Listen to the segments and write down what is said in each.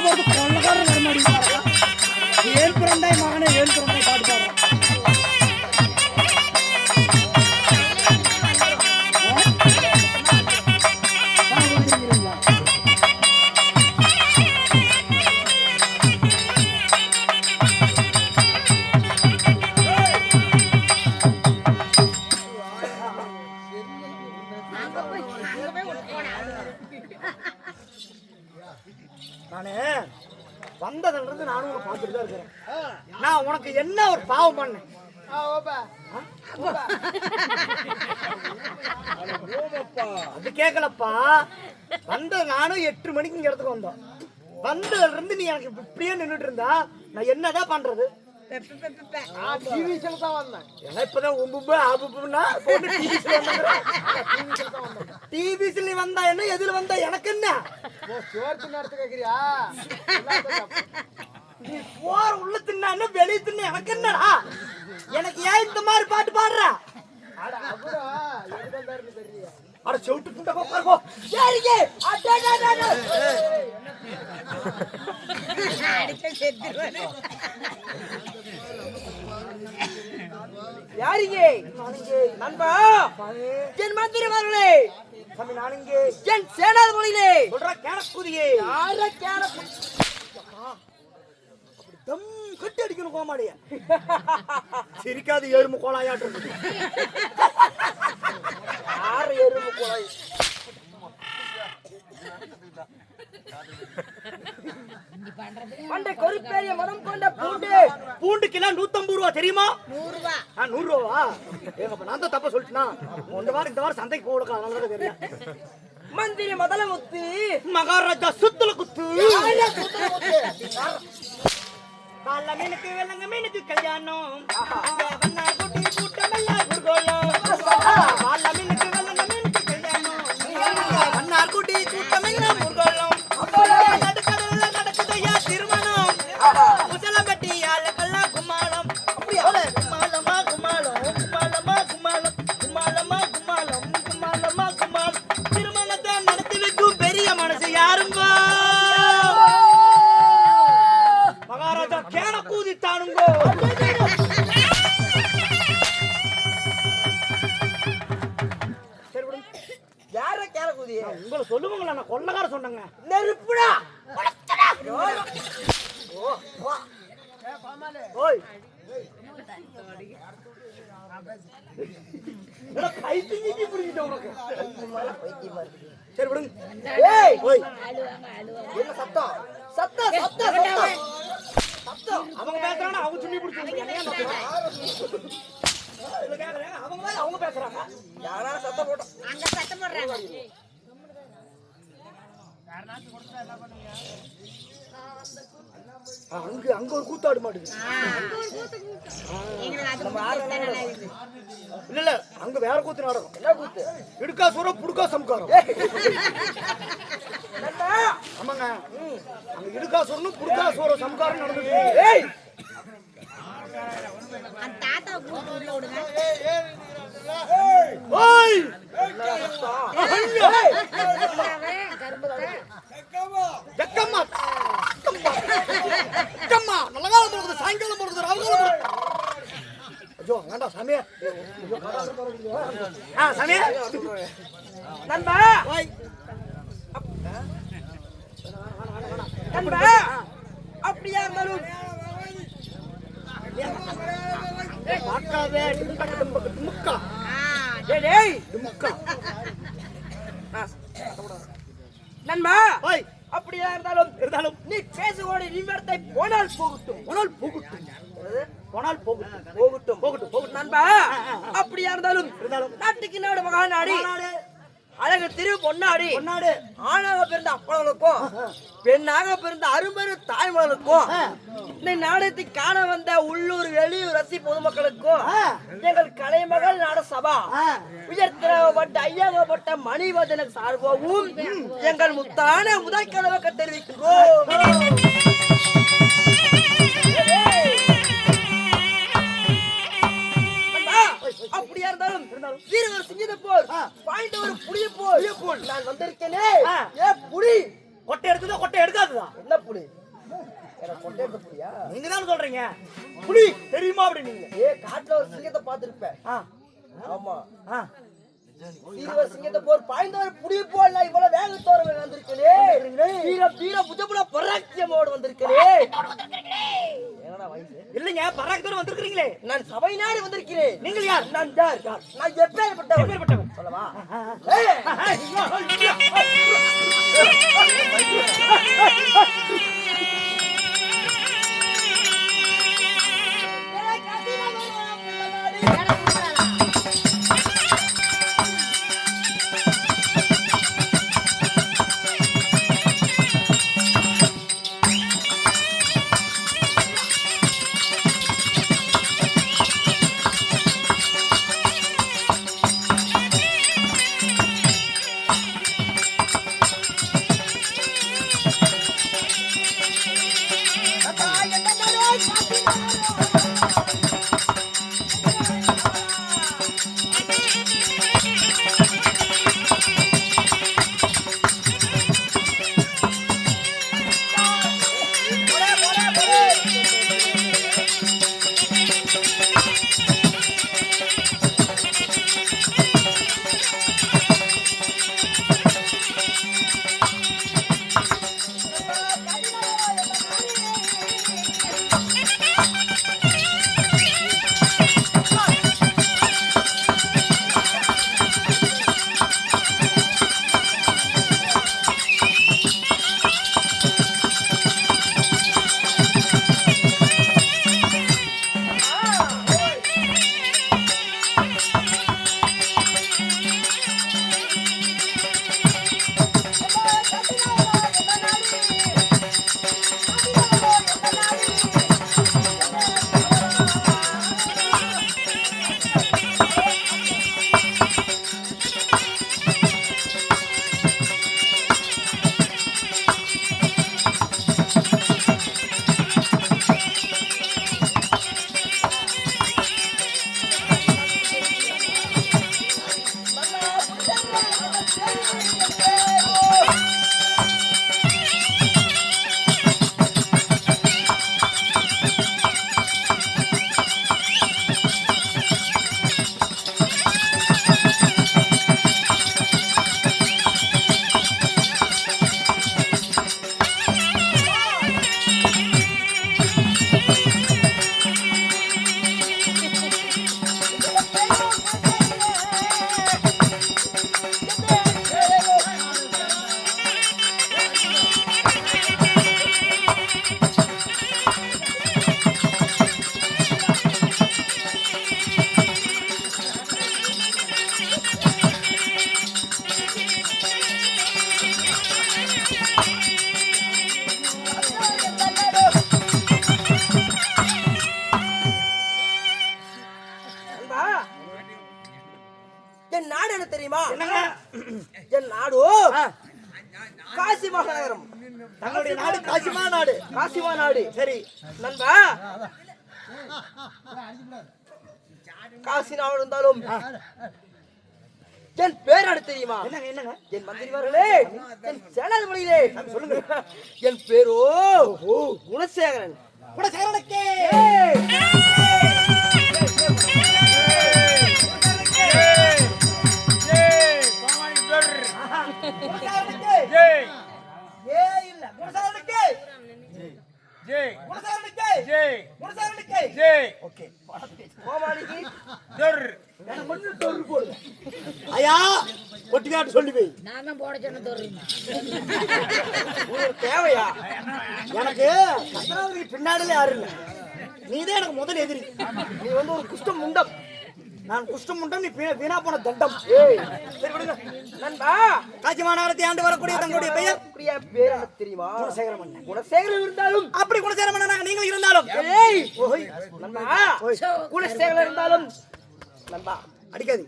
போது கொள்ளக்காரன் வர மாட்டேங்கிறாங்க. ஏன் பிறந்தாய் மகனே ஏன் பிறந்தாய் பாட்டு பாடுறான். நானே வந்ததுன்றது நானும் உனக்கு பார்த்துட்டு தான் இருக்கிறேன். நான் உனக்கு என்ன ஒரு பாவம் பண்ணேன்? அது கேட்கலப்பா. வந்த நானும் 8 மணிக்கு இங்க இடத்துக்கு வந்தோம். வந்ததுல இருந்து நீ எனக்கு இப்படியே நின்றுட்டு இருந்தா நான் என்னதான் பண்றது? டிவிஸ்ல வந்தா என்ன எதுல வந்தா எனக்கு என்ன நீ போற உள்ள தின்னா என்ன வெளிய தின்ன எனக்கு என்னடா? எனக்கு ஏன் இந்த மாதிரி பாட்டு பாடுற? அட செவுட்டு புண்ட போ சரிங்க யாரிங்க நண்பா என் மந்திரிமார்களே சாமி நானுங்க என் சேனாதிபதிகளே சொல்ற கேனக்குதியே யார கேனக்கு அப்படி தம் கட்டி அடிக்கணும் கோமாடிய சிரிக்காது எருமை கோலாயாட்டம் யார் எருமை கோலாய் மண்டை கொருப்பேரிய மனம் கொண்ட பூண்டு பூண்டு கிலோ 150 ரூபா தெரியுமா? 100 ரூபா. 100 ரூபா. ஏங்க நான் தான் தப்பா சொல்லிட்டேனா? இந்த வாரம் சந்தைக்கு போகல அதனால தான் தெரியும். மந்திரி முதல முத்து மகாராஜா சுத்தல குத்து கால மீனுக்கு வெள்ளங்க மீனுக்கு கல்யாணம் வண்ணா குட்டி கூட்டமெல்லாம் குர்கோலம் கால மீனுக்கு வெள்ளங்க மீனுக்கு கல்யாணம் வண்ணா குட்டி கூட்டமெல்லாம் குர்கோலம் உங்களை சொல்லுவாங்களா? நான் கொள்ளக்கார சொன்னங்க நெருப்புடா ஓய் சரி விடுங்க. என்ன சத்தம் சத்தம் சத்தம் சத்தம் அவங்க பேசுறாங்க அவங்க சொல்லி பிடிச்சி அவங்க பேசுறாங்க யாரா சத்தம் போட்டோம் அங்க சத்தம் போடுறாங்க அங்க அங்க ஒரு கூத்தாடு மாட்டுது இல்ல இல்ல அங்க வேற கூத்து நாடகம் என்ன கூத்து இடுக்கா சூரம் புடுக்கா சம்காரம் ஆமாங்க அங்க இடுக்கா சூரனும் புடுக்கா சூர சம்காரம் நடந்தது ஏய் அந்த தாத்தா கூத்து உள்ள விடுங்க ஓய் ஜக்கம்மா ஜக்கம்மா நல்லகாலம் போறது சாயங்காலம் போறது ராவகாலம் ஐயோ வேண்டா சாமி சாமி நண்பா நண்பா அப்படியா இருந்தாலும் முக்கா டேய் முக்கா நண்பா அப்படியா இருந்தாலும் நீ பேசுவோட நிமிடத்தை போனால் போகட்டும் போகட்டும் நண்பா அப்படியா இருந்தாலும் நாட்டுக்கு நாடு மகாநாடு அழகு திரு பொன்னாடி ஆணாக பிறந்த அப்பளவுக்கும் பெண்ணாக பிறந்த அரும்பெரு தாய்மகளுக்கும் இந்த நாடகத்தை காண வந்த உள்ளூர் வெளியூர் ரசி பொதுமக்களுக்கும் எங்கள் கலைமகள் நாட சபா உயர்த்திரப்பட்ட ஐயாகப்பட்ட மணிவதன சார்பாகவும் எங்கள் முத்தான முதல் கனவை தெரிவிக்கிறோம். அப்படியா இருந்தாலும் வீரர் சிங்கத்தை போல் பாய்ந்த ஒரு புளிய போல் நான் வந்திருக்கேனே ஏ புலி கொட்டை எடுத்ததா கொட்டை எடுக்காததா? என்ன புலி? எனக்கு கொட்டை எடுத்த புலியா? நீங்க தான் சொல்றீங்க புலி தெரியுமா அப்படின்னீங்க. காட்டுல ஒரு சிங்கத்தை பார்த்திருப்பேன். ஆமா. சிங்கத்தை போர் பாய்ந்தவர் புலி போல இவ்வளவு வேகத்தோட வந்திருக்கே. வீர வீர புஜபுல பராக்கியமோடு வந்திருக்கே. என்னடா வயசு? இல்லைங்க பராக்கியத்தோட வந்திருக்கீங்களே. நான் சபை நாடி வந்திருக்கிறேன். நீங்கள் யார்? நான் யார்? நான் எப்பேற்பட்டவன் சொல்லவா? என் நாடு காசி மகாநகரம். தங்களுடைய நாடு காசிமா நாடு. காசிமா நாடு. சரி நண்பா, காசி நாடு இருந்தாலும் என் பேர் என்ன தெரியுமா? என்னங்க? என் மந்திரிமார்களே, என் சேனாதிபதிகளே, சொல்லுங்க. என் பேரோ குணசேகரன். குணசேகரனுக்கே தேவையா? எனக்கு பின்னாடில யாரு இல்ல, நீதான் எனக்கு முதல் எதிரி. நீ வந்து ஒரு குஷ்ட முண்டம். நான் குஷ்ட முண்டம், நீ வீணா போன தண்டம். சரி விடுங்க நண்பா. காசி மாநகரத்தை ஆண்டு வரக்கூடிய தங்களுடைய பெயர் பேர் என்ன தெரியுமா? குணசேகரன். குணசேகரன் இருந்தாலும் அப்படி குணசேகரன் நீங்கள் இருந்தாலும் நண்பா, குணசேகரன் இருந்தாலும் நண்பா அடிக்காது.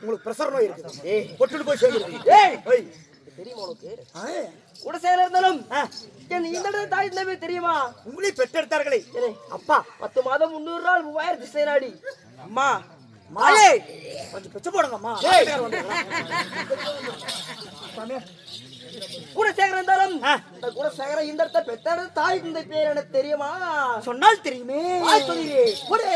உங்களுக்கு பிரஷர் நோய் இருக்கு, பொட்டுட்டு போய் சேர்ந்து தெரியுமா உனக்கு? குணசேகரன் இருந்தாலும் என் இந்த தாய் தந்தை தெரியுமா? உங்களை பெற்றெடுத்தார்களே அப்பா, 10 மாதம் 300 நாள் 3000 திசை நாடி. அம்மா மாயே கொஞ்சம் பிச்சை போடுங்கம்மா. குணசேகரன் இருந்தாலும் இந்த குணசேகரன் இந்த இடத்த பெற்ற தாய் இந்த பேர் எனக்கு தெரியுமா? சொன்னால் தெரியுமே. சொல்லுங்க போடு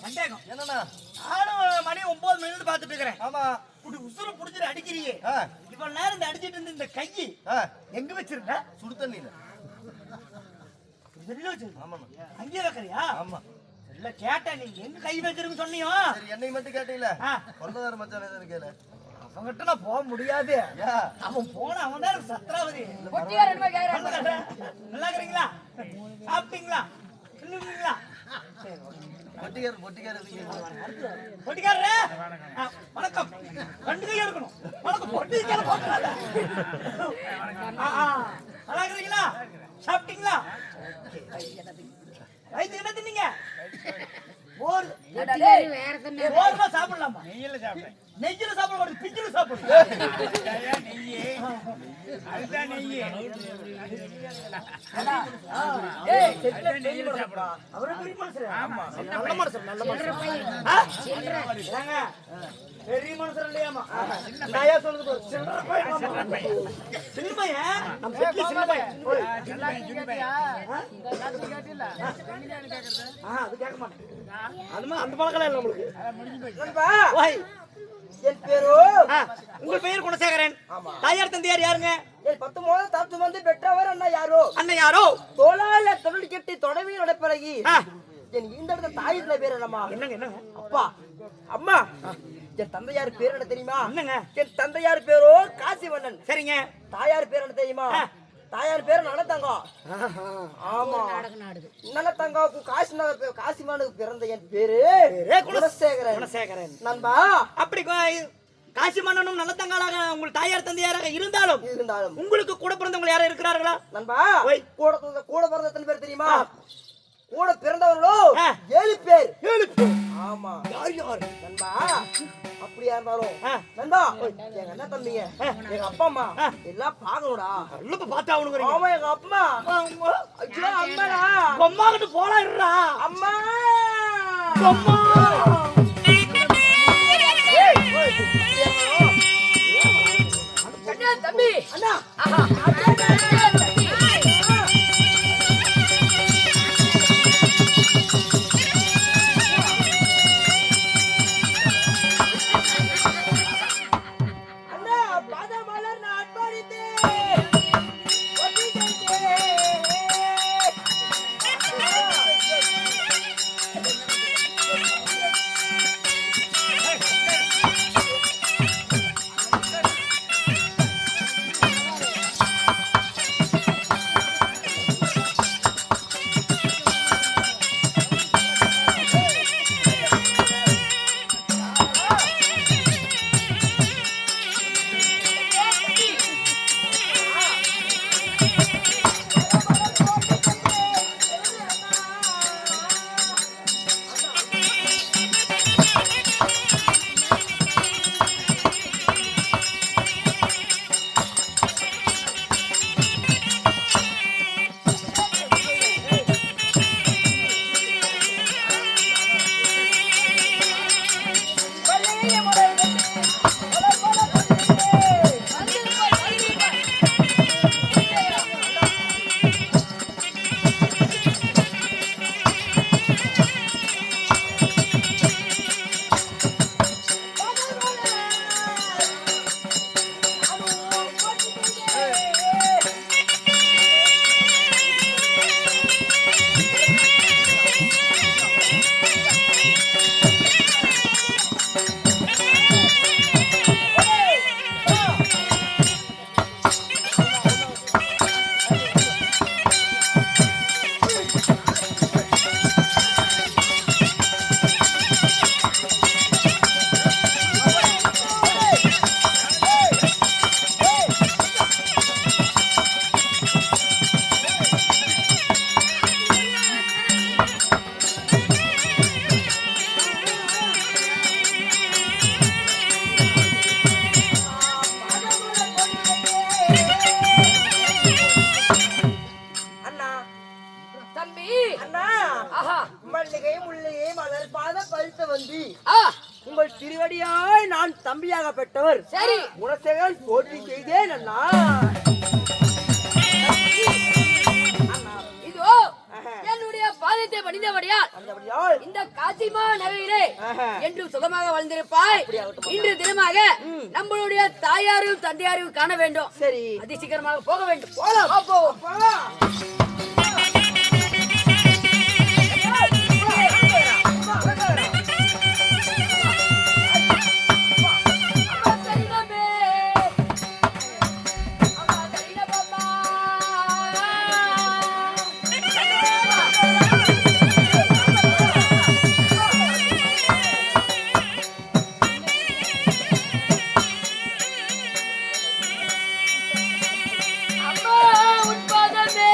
சந்தேகம் என்னன்னா நானும் மணி 9 மணில பாத்துட்டு இருக்கேன். ஆமா இப்படி உசுர புடிச்சிட்டு அடிக்கிறியே. ஆ இவ்வளவு நேரம் இந்த அடிச்சிட்டு இருந்த இந்த கையை எங்க வச்சிருந்த? சுடு தண்ணில வெளியில வச்சிருந்த. ஆமா அங்கேயே வைக்கறியா? ஆமா இல்ல கேட்டா நீங்க எங்க கை வச்சிருன்னு சொன்னியோ? சரி என்னை மட்டும் கேட்டீல கொள்ளதார மச்சான் எதுன்னு கேளு. அவங்கிட்ட நான் போக முடியாது. அவன் போன அவன் தான் சத்ராவதி. நல்லா இருக்கீங்களா? சாப்பிட்டீங்களா? இல்லீங்களா? பொட்டிக்காரரே வணக்கம். ரெண்டு கை எடுக்கணும். வணக்கம். பொட்டிக்கார போறாத. நல்லா இருக்கீங்களா? சாப்பிட்டீங்களா? வயித்துக்கு என்ன தின்னீங்க? ஓர் ஓர்மா சாப்பிடலாமா? நெய்யில சாப்பிட்டேன். நெய்யில சாப்பிட பிஞ்சில சாப்பிடு. நெய்யே அதுதான் நெய்யே. ஏய் செட்ல நெய்யில சாப்பிடா. அவரே பெரிய மனுஷன். ஆமா நல்ல மனுஷன் நல்ல மனுஷன். ஏங்க பெரிய மனுஷன் இல்லையாமா? நாயா சொல்லுது சில்லற பையன். சில்மைய நம்ம செட்ல சில்மை. அது கேட்க மாட்டேன். அந்த பழக்கம் இல்ல நம்மளுக்கு. என் பேரு உங்க பேர் குணசேகரன். தாயார் தந்தையார் யாருங்க? என் 10 மாதம் தத்து வந்து பெற்றவர் அண்ணா யாரோ? அண்ணன் யாரோ? தோளால தொழில் கட்டி தொடவி நடப்பழகி என் இந்த இடத்துல தாயில பேர் என்னம்மா? என்னங்க என்னங்க? அப்பா அம்மா என் தந்தையார் பேர் என்ன தெரியுமா? என்னங்க? என் தந்தையார் பேரோ காசிவண்ணன். சரிங்க. தாயார் பேர் என்ன தெரியுமா? தாயார் பேர் நலத்தங்கம். ஆமா நலத்தங்காவுக்கு காசிமானுக்கு பிறந்த என் பேரு குணசேகரன். குணசேகரன் நண்பா. அப்படி காசி மன்னனும் நலத்தங்காலாக உங்கள் தாயார் தந்தையாராக இருந்தாலும் உங்களுக்கு கூட பிறந்தவங்க யாரும் இருக்கிறார்களா? நண்பா கூட பிறந்த எத்தனை பேர் தெரியுமா? கூட பிறந்தவர்களோ 7 பேர். 7 பேர். ஆமா யார் யார் நண்பா? அப்படியா இருந்தாலும் நண்பா எங்க அண்ணா தம்பிங்க எங்க அப்பா அம்மா எல்லாம் பாக்கணும்டா. எல்லாம் பார்த்தா அவனுக்கு. ஆமா எங்க அப்பா ஐயோ அம்மாடா அம்மா கிட்ட போடா இருடா. அம்மா அம்மா தம்பி அண்ணா ஆஹா அண்ணா பாதமலர் நான் அர்ப்பணித்தேன். மல்லிகை முல்லையை மலர் பாத பழுத்த வந்து உங்கள் திருவடியாய் நான் தம்பியாக பெற்றவர். சரி, குணசேகரன் போற்றி செய்தேன் அண்ணா. இதோ என்னுடைய பாதத்தை பணிந்தபடியால் இந்த காசிமா நகரிலே என்று சுகமாக வாழ்ந்திருப்பாய். இன்று தினமாக நம்மளுடைய தாயாரும் தந்தையாரையும் காண வேண்டும். சரி, அதி சீக்கிரமாக போக வேண்டும். போலாம். அம்மா உன் பாதமே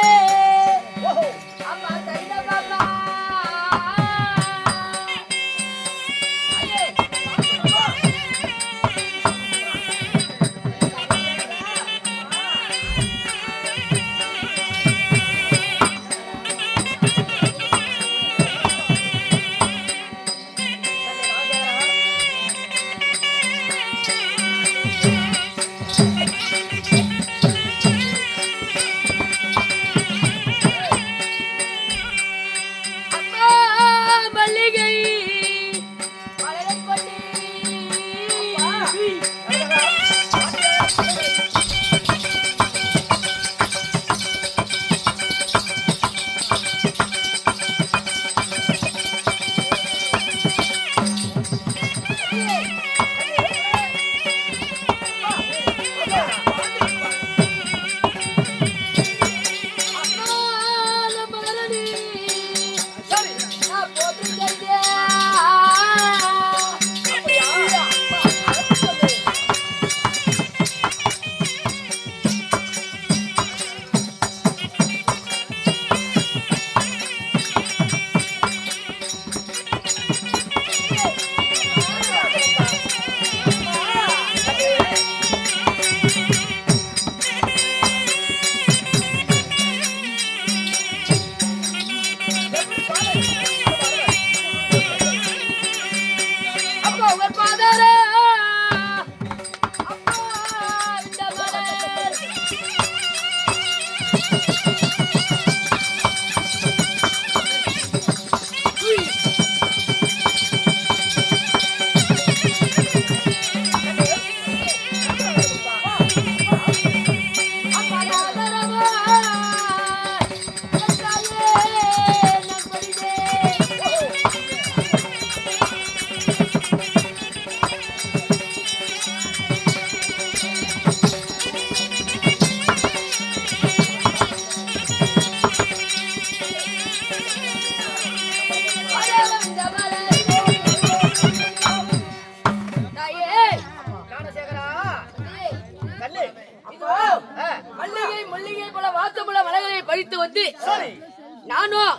நானும்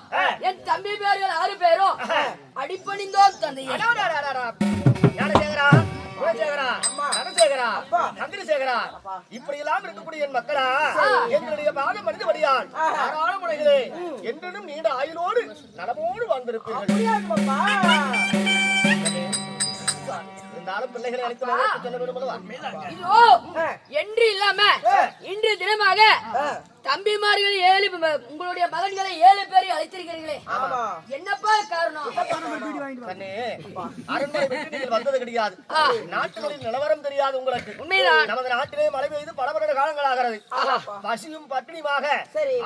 என் தம்பி பேர்கள் 6 பேரும் அடிபணிந்தோம் தந்தையே. இப்படி எல்லாம் இருக்கக்கூடிய என் மக்களா, எங்களுடைய பாகம் மனிதபடியால் தாராள முறைகளே என்றும் நீண்ட ஆயுளோடு நலமோடு வாழ்ந்திருப்பீர்கள். இருந்தாலும் பிள்ளைகளை இதோ என்று இல்லாம இன்று தினமாக தம்பிமார்கள் 7 உங்களுடைய மகன்களை 7 பேரை அழைத்திருக்கிறீர்களே, என்னப்பா காரணம்? அரண்மனை விட்டு நீங்கள் வந்தது கிடையாது. நாட்டுகளின் நிலவரம் தெரியாது உங்களுக்கு. உண்மைதான். நமது நாட்டிலே மழை பெய்து பல வருட காலங்களாகிறது. பசியும் பட்டினியுமாக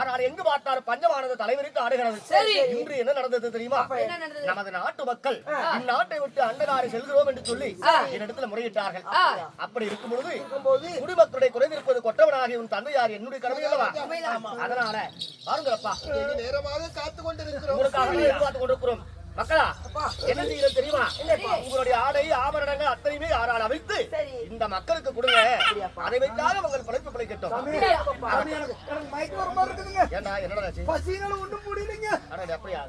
ஆனால் எங்கு பார்த்தாலும் பஞ்சமானது தலைவரித்து ஆடுகிறது. இன்று என்ன நடந்தது தெரியுமா? நமது நாட்டு மக்கள் இந்நாட்டை விட்டு அண்ட நாடு செல்கிறோம் என்று சொல்லி என்னிடத்துல முறையிட்டார்கள். அப்படி இருக்கும் பொழுது குடிமக்களுடைய குறைந்திருப்பது கொற்றவனாகி உன் தந்தையார் என்னுடைய கடமை அல்லவா? அதனால பாருங்களப்பா, நேரமாக காத்து கொண்டிருக்கிறோம். உங்களுக்காக எதிர்பார்த்து கொண்டிருக்கிறோம். மக்களா, என்ன செய்யறது தெரியுமா? உங்களுடைய ஆடை ஆபரணங்கள் அத்தனையுமே யாரால் அவிழ்த்து இந்த மக்களுக்கு கொடுங்க. அதை வைத்தாக உங்கள் பிழைப்பு பிழைக்கட்டும். ஏண்டா என்னடா ஒண்ணும் முடியலைங்க. அப்படியா?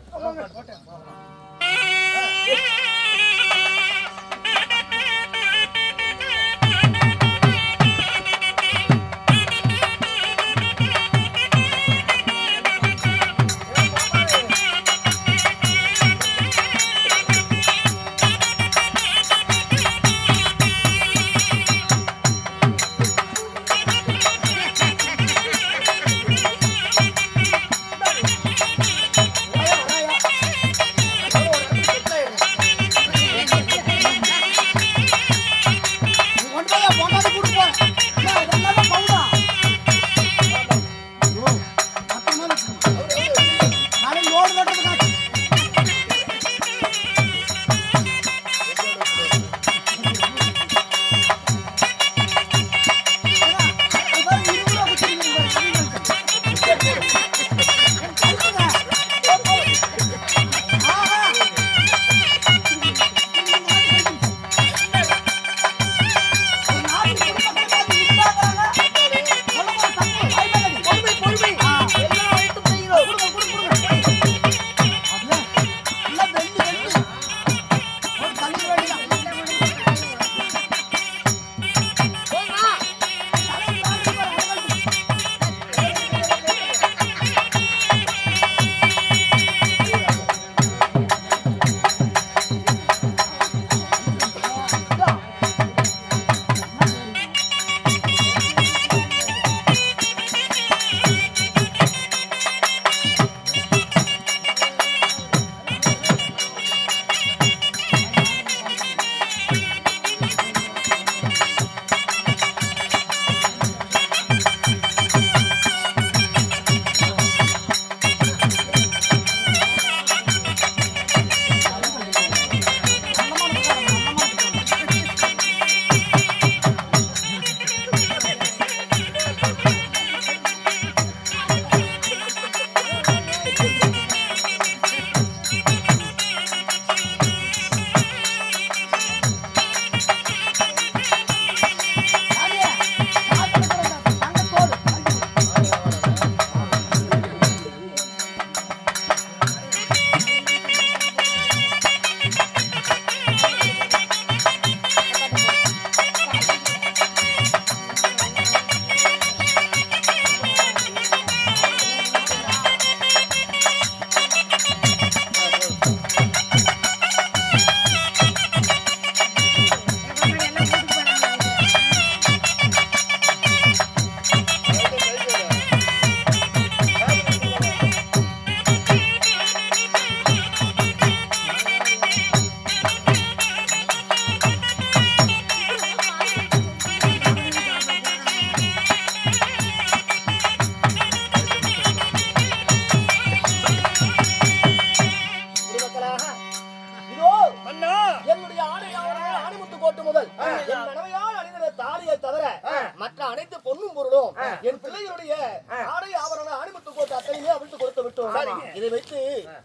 இதை வைத்து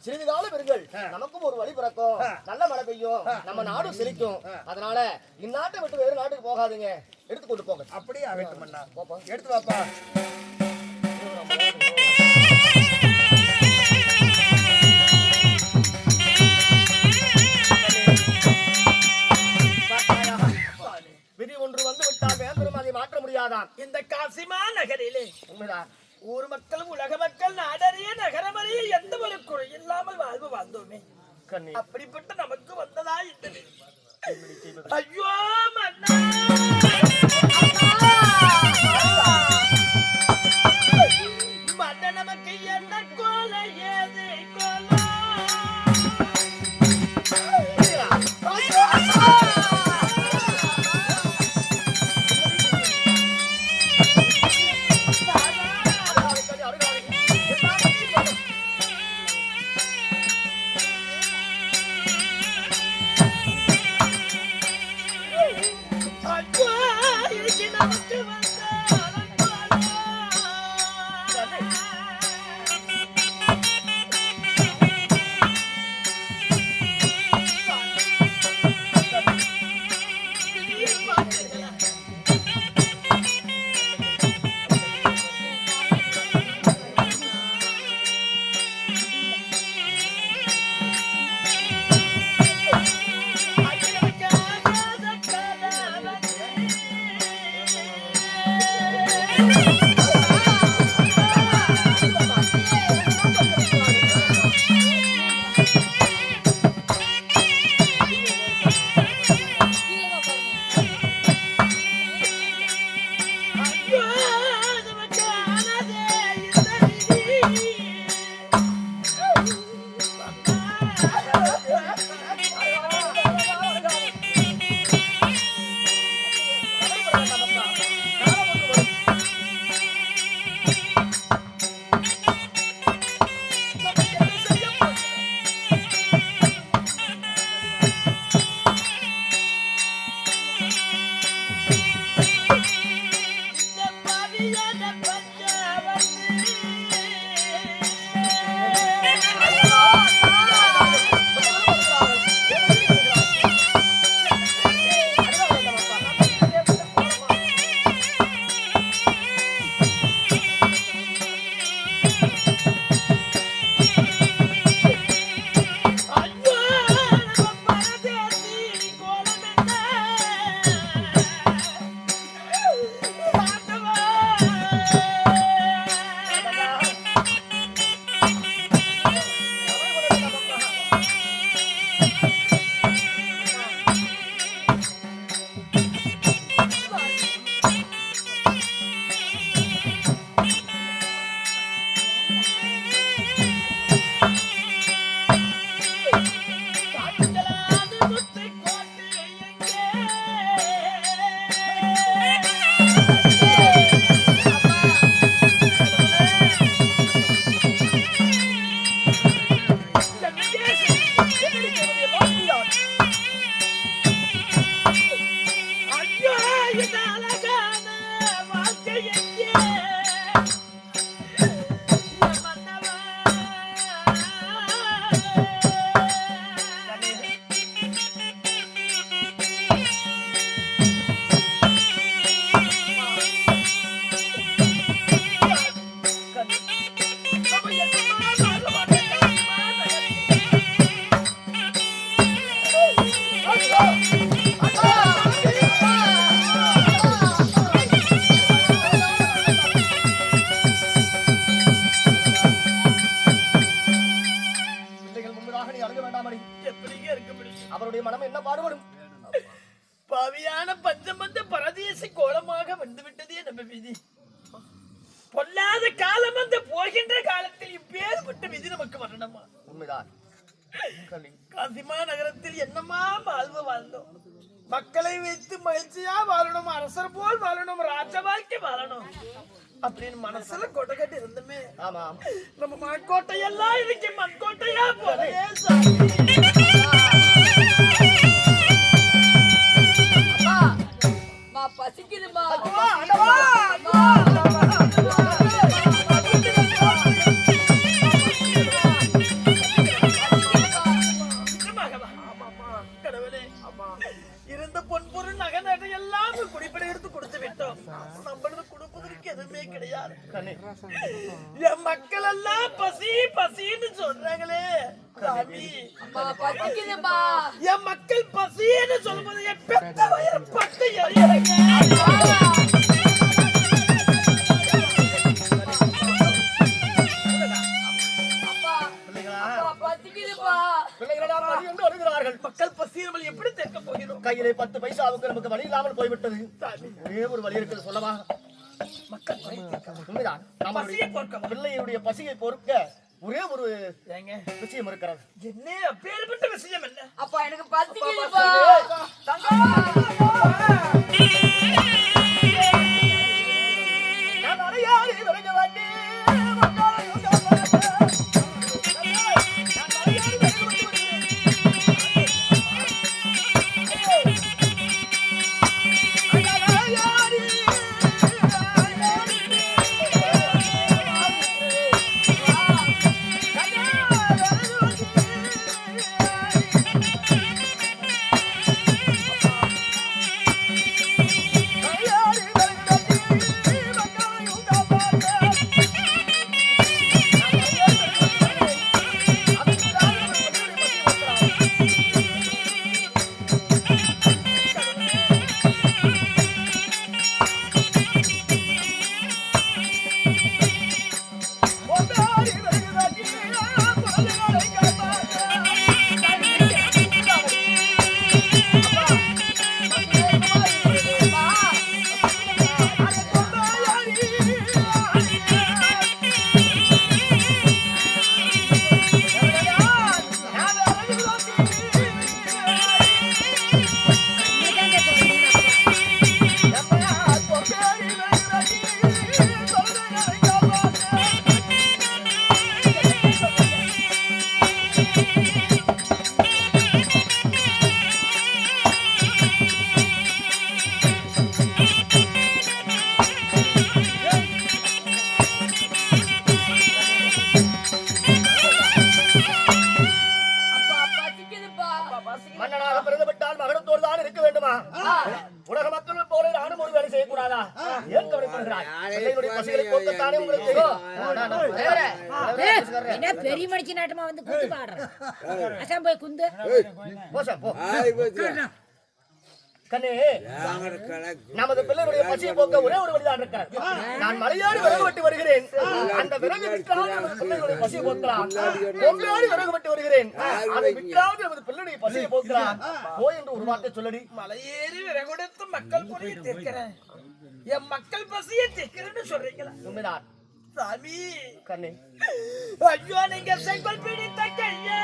சிறிது காலம் இருங்கள், நமக்கும் ஒரு வழி பிறக்கும், நல்ல மழை பெய்யும், நம்ம நாடும் செழிக்கும். அதனால இந்நாட்டை விட்டு வேறு நாட்டுக்கு போகாதீங்க, எடுத்துக்கொண்டு போங்க. அப்படியே ஆகட்டும் அண்ணா, எடுத்து வாப்பா. ஊர் மக்களும் உலக மக்கள் நாடறிய நகரமறிய எந்த ஒரு குறை இல்லாமல் வாழ்வு வாழ்ந்தோமே. அப்படிப்பட்ட நமக்கு வந்ததா இந்த ஐயோ மன்னா மன்ன நமக்கு என்ன கோலை ஏது கோலா அவருடைய மனம் என்ன பாடுபடும்? பாவியான பஞ்சமந்த பரதேசி கோலமாக வந்துவிட்டதே நம்ம விதி. பொல்லாத காலம் அந்த போகின்ற காலத்தில் இப்பேற்பட்ட விதி நமக்கு வரணுமா? உண்மைதான். காசிமா நகரத்தில் என்னமா வாழ்வு வாழ்ந்தோம். மக்களை வைத்து மகிழ்ச்சியா வாழணும், அரசர் போல் வாழணும், ராஜவாக்கி வாழணும் அப்படின்னு மனசுல கொட்டை கட்டி இருந்தமே. ஆமா, நம்ம மண்கோட்டையெல்லாம் இன்னைக்கு மண்கோட்டையா போலே. பசிக்குதுமா. இருந்த பொன்பொருள் நகை நகை எல்லாம் குடிப்படை எடுத்து கொடுத்து விட்டோம். நம்மளது கொடுப்பதற்கு எதுவுமே கிடையாது. என் மக்கள் எல்லாம் பசி பசின்னு சொல்றாங்களே சாமி. என் மக்கள் பசின்னு சொல்லும்போது என் பெத்த வயிறு பட்டு எரியறங்க. அப்பா, பசிக்குதுப்பா. பிள்ளைகளெல்லாம் பசி என்று வருகிறார்கள். மக்கள் பசியில் எப்படி தேக்க போகிறோம்? கையிலே 10 பைசாவுக்கு நமக்கு வழி இல்லாமல் போய்விட்டது. ஒரே ஒரு வழி இருக்கிறது சொல்லவா? மக்கள் உண்மைதான். பசியை போக்க பிள்ளையுடைய பசியை பொறுக்க ஒரே ஒரு ஏங்க விஷயம் இருக்கிறது. என்ன அப்பேற்பட்ட விஷயம் என்ன? அப்பா, எனக்கு பசிக்குதுப்பா. நான் அடையாளி விலக வேண்டி மன்னனாக பிறந்துவிட்டால் மகனத்தோடு தான் இருக்க வேண்டுமா? உலக மக்கள் போல நானும் ஒரு வேலை செய்யக்கூடாதா? ஏன் கவலைப்படுகிறாய்? பிள்ளைகளுடைய பசிகளை போக்கத்தானே உங்களுக்கு என்ன பெரிய மனுஷன் நாட்டமா வந்து குத்து பாடுறேன். அசாம் போய் குந்து. போசா போ. கண்ணே, நமது பிள்ளைகளுடைய பசியை போக்க ஒரே ஒரு வழிதான் இருக்கிறது. நான் மலையாடி விறகு வெட்டி வருகிறேன். அந்த விறகு விற்றால் நமது பிள்ளைகளுடைய பசியை போக்கலாம். பொங்கலாடி விறகு வெட்டி வருகிறேன். அதை விற்றால் நமது பிள்ளைகளுடைய பசியை போக்கலாம். போய் என்று ஒரு வார்த்தை சொல்லடி. மலையேறி விறகுடுத்து மக்கள் குறையை தீர்க்கிறேன். என் மக்கள் பசியை தீர்க்கிறேன்னு சொல்றீங்களா? உண்மைதான் சாமி. கண்ணே. ஐயோ, நீங்க செங்கல் பிடித்த கையா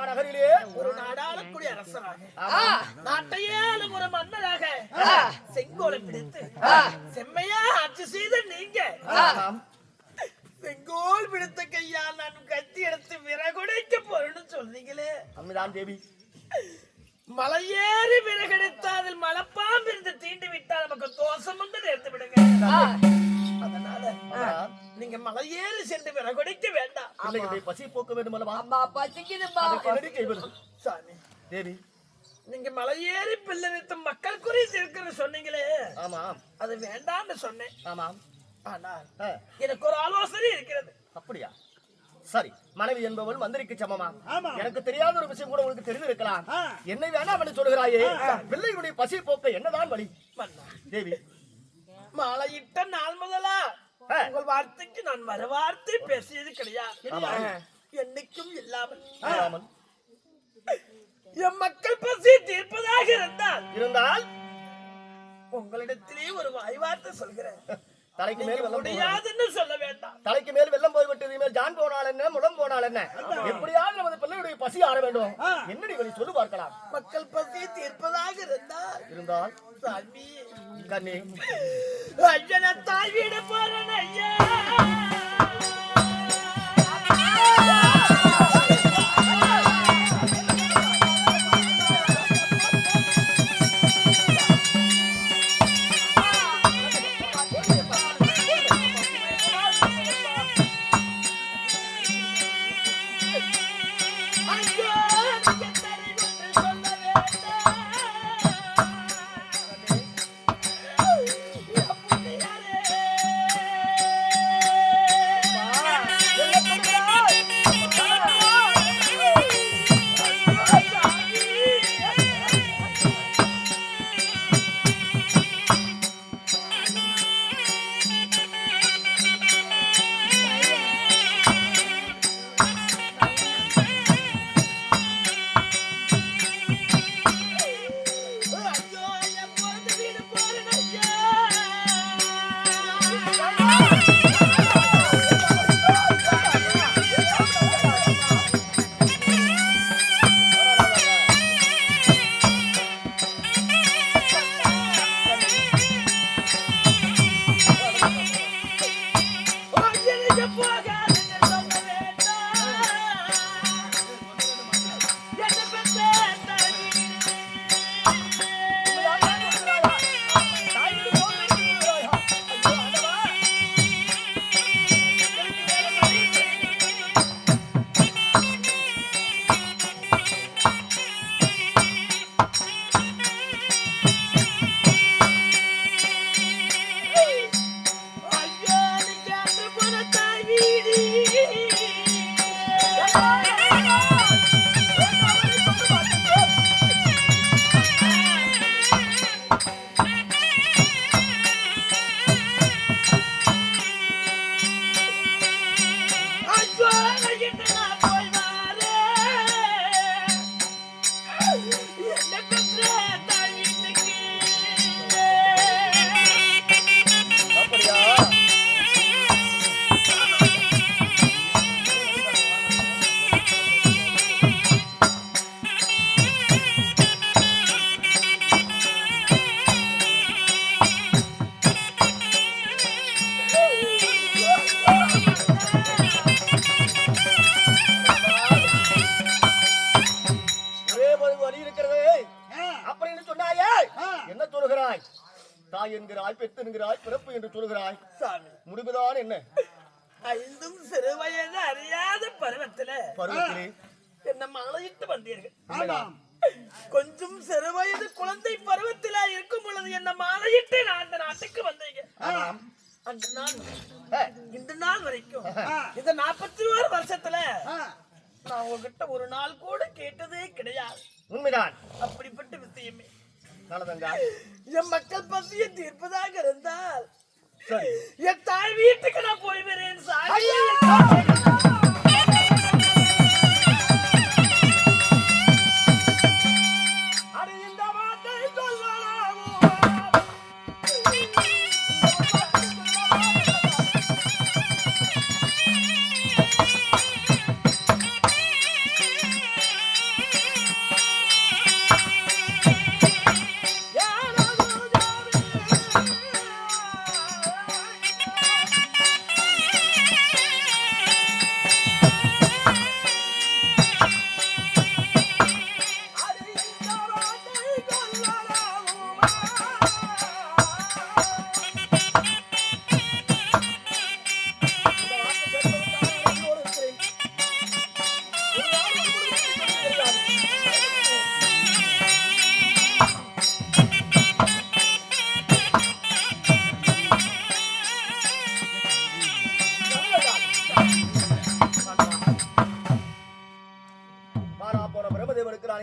நகரிலே ஒரு நாடாளக்கூடிய அரசராக, நாட்டையே ஒரு மன்னராக செங்கோலை பிடித்து செம்மையா ஆட்சி செய்த நீங்க செங்கோல் பிடித்த கையா நான் கத்தி எடுத்து விறகுடைக்க போறேன்னு சொல்றீங்களே அம்மிதான் தேவி. மலையேறி விறகெடுத்து அதில் மலைப்பாம்பு இருந்து தீண்டு விட்டால் நமக்கு தோஷம் வந்து நேர்த்து விடுங்க. அதனால நீங்க மலையேறி சென்று விறகுடைக்க வேண்டாம். பிள்ளைகளுடைய பசி போக்க வேண்டும் அல்லவா? அம்மா பசிக்குதுப்பா. என்னடி செய்வது? சாமி தேவி, நீங்க மலையேறி பிள்ளை வைத்த மக்கள் குறி இருக்கிற சொன்னீங்களே, ஆமா அது வேண்டாம்னு சொன்னேன். ஆமா. ஆனால் எனக்கு ஒரு ஆலோசனை இருக்கிறது. அப்படியா? சரி, மனைவி என்பவள் மந்திரிக்கு சமமா? எனக்கு தெரியாத ஒரு விஷயம் கூட உங்களுக்கு தெரிந்திருக்கலாம். என்னை வேணாம் என்று சொல்கிறாயே, பிள்ளைகளுடைய பசி போக்க என்னதான் வழி? தேவி, மலையிட்ட நாள் முதலா உங்கள் வார்த்தைக்கு நான் மறுவார்த்தை பேசியது கிடையாது. என்னைக்கும் இல்லாமல் என் மக்கள் பசி தீர்ப்பதாக இருந்தால் உங்களிடத்திலே ஒரு வாய்வார்த்தை சொல்கிறேன். தலைக்கு மேல் வெள்ளம் முடியாதுன்னு சொல்ல வேண்டாம். தலைக்கு மேல் வெள்ளம் போய்விட்டது, மேல் ஜான் போனால் என்ன, முடம் போனால் என்ன, எப்படியாவது நமது பிள்ளையுடைய பசி ஆற வேண்டும். என்னடி வழி சொல்லு பார்க்கலாம். மக்கள் பசி தீர்ப்பதாக இருந்தால் சாமி கண்ணே, ஐயனை தாய் வீடு போறேன் ஐயா. தாய் என்கிறாய், பெத்து என்கிறாய், பிறப்பு என்று சொல்கிறாய். சாமி, முடிவுதான் என்ன? ஐந்தும் சிறு வயது அறியாத பருவத்திலே என்ன மலையிட்டு வந்தீர்கள். கொஞ்சம் சிறு வயது குழந்தை பருவத்தில இருக்கும் பொழுது என்ன மாலையிட்டு நான் அந்த நாட்டுக்கு வந்தீங்க. அந்த நாள் இந்த நாள் வரைக்கும் இந்த 41 வருஷத்துல நான் உங்ககிட்ட ஒரு நாள் கூட கேட்டதே கிடையாது. உண்மைதான். அப்படிப்பட்ட விஷயமே என் மக்கள் பசியை தீர்ப்பதாக இருந்தால் என் தாய் வீட்டுக்கு நான் போய் வரேன்.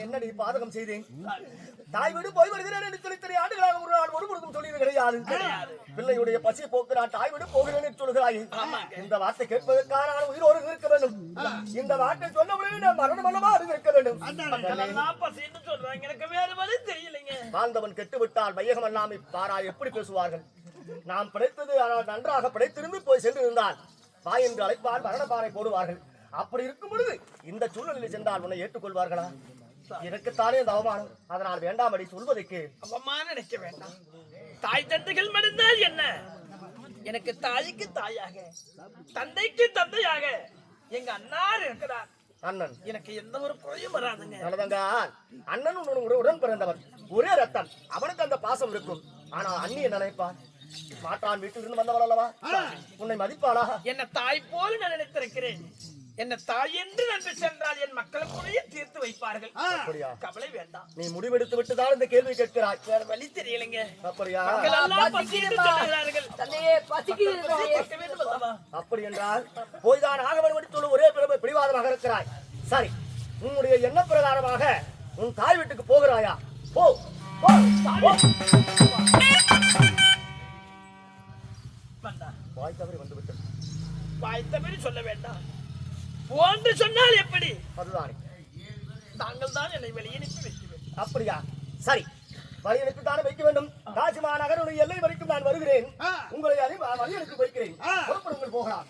நான் என்னடி பாதகம் செய்தேன்? தாய் வீடு போய் வருகிறேன் என்று சொல்லி 3 ஆண்டுகளாக ஒரு நாள் ஒரு பொழுதும் சொல்லியது கிடையாது. பிள்ளையுடைய பசி போக்கு நான் தாய் வீடு போகிறேன் என்று சொல்கிறாய். இந்த வார்த்தை கேட்பதற்காக நான் உயிரோடு இருக்க வேண்டும். இந்த வார்த்தை சொன்ன உடனே நான் மரணம் அல்லவா இருக்க வேண்டும். எனக்கு வேற வழி தெரியலைங்க. வாழ்ந்தவன் கெட்டு விட்டால் வையகம் அல்லாமை பாரா எப்படி பேசுவார்கள்? நாம் பிழைத்தது ஆனால் நன்றாக பிழைத்திருந்து போய் சென்று இருந்தால் வாய் என்று அழைப்பால் மரணப்பாறை போடுவார்கள். அப்படி இருக்கும் பொழுது இந்த சூழ்நிலையில் சென்றால் உன்னை ஏற்றுக்கொள்வார்களா? எனக்குத்தானே இந்த அவமானம். அதனால் வேண்டாமடி சொல்வதற்கு. அவமானம் நினைக்க வேண்டாம். தாய் தந்தைகள் மடிந்தால் என்ன? எனக்கு தாய்க்கு தாயாக, தந்தைக்கு தந்தையாக எங்க அண்ணார் இருக்கிறார். அண்ணன் எனக்கு எந்த ஒரு குறையும் வராதுங்க. நல்லதங்க. அண்ணன் உடன் பிறந்தவன், ஒரே ரத்தம். அவனுக்கு அந்த பாசம் இருக்கும். ஆனா அண்ணி என்ன நினைப்பான்? மாற்றான் வீட்டில் இருந்து வந்தவள் அல்லவா, உன்னை மதிப்பாளா? என்ன தாய் போல நான் நினைத்திருக்கிறேன். என்ன தாய் என்று நன்றி சென்றால் என் மக்களுக்குரிய தீர்த்து வைப்பார்கள். கவலை வேண்டாம். நீ முடிவெடுத்து விட்டு தான் இந்த கேள்வி கேட்கிறாய். வேற வழி தெரியலைங்க. அப்படியா? அப்படி என்றால் போய்தான் ஆக வேண்டும் என்று சொல்லி ஒரே பிடிவாதமாக இருக்கிறாய். சரி, உன்னுடைய எண்ண பிரகாரமாக உன் தாய் வீட்டுக்கு போகிறாயா? போ. வாய் தவறி வந்து விட்டு வாய் தவறி சொல்ல வேண்டாம். போன்று சொன்னால் எப்படி? அதுதானே. தாங்கள் தான் என்னை வெளியே அனுப்பி வைக்க வேண்டும். அப்படியா? சரி, வழி அனுப்பி தானே வைக்க வேண்டும். காசி மாநகருடைய எல்லை வரைக்கும் நான் வருகிறேன். உங்களை வழி அனுப்பி வைக்கிறேன். புறப்படுங்கள், போகலாம்.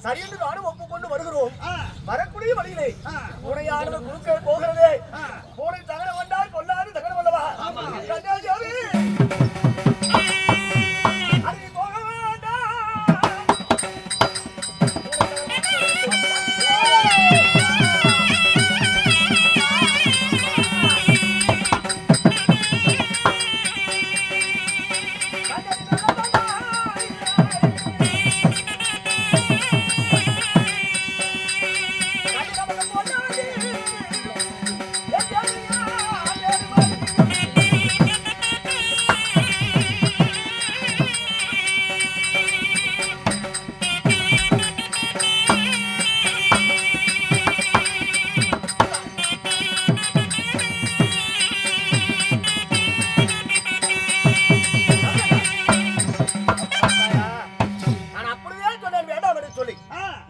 சரி என்று நானும் ஒப்புக்கொண்டு வருகிறோம். வரக்கூடிய வழியிலே பூனையானது குறுக்க போகிறது. பூனை தகரம் வந்தால் கொல்லாது தகரம் அல்லவா?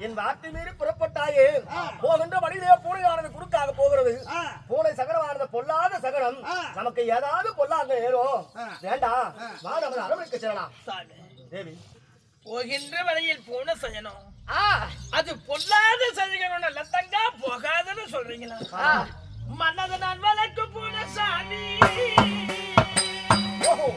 என் வார்த்தை மீறி புறப்பட்டாயே, போகின்ற வழியிலே பூனையானது குறுக்காக போகிறது. பூனை சகரமானது பொல்லாத சகரம். நமக்கு ஏதாவது பொல்லாத நேரம் வேண்டாம். வா, நம்ம அரவணைக்க செல்லலாம். தேவி, போகின்ற வழியில் பூனை சயனம், அது பொல்லாத சஜகனம் நல்ல தங்கா போகாதுன்னு சொல்றீங்களா? மன்னத நான் வளர்க்கு பூனை சாமி. ஓஹோ,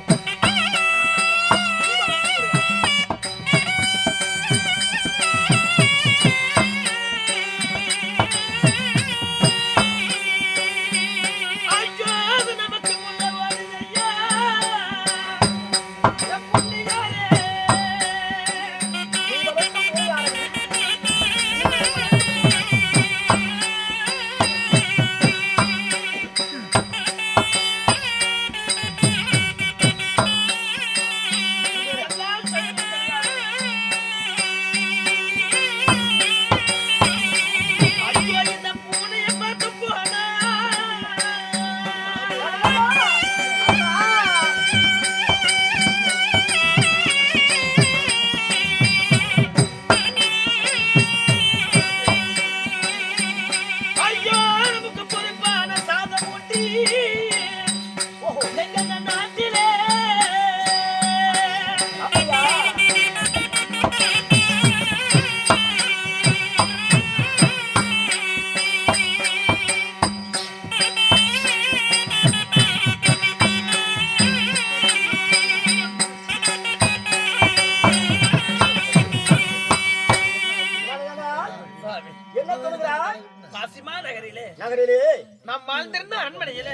நகரிலே நாம் வாழ்ந்திருந்த அரண்மனையில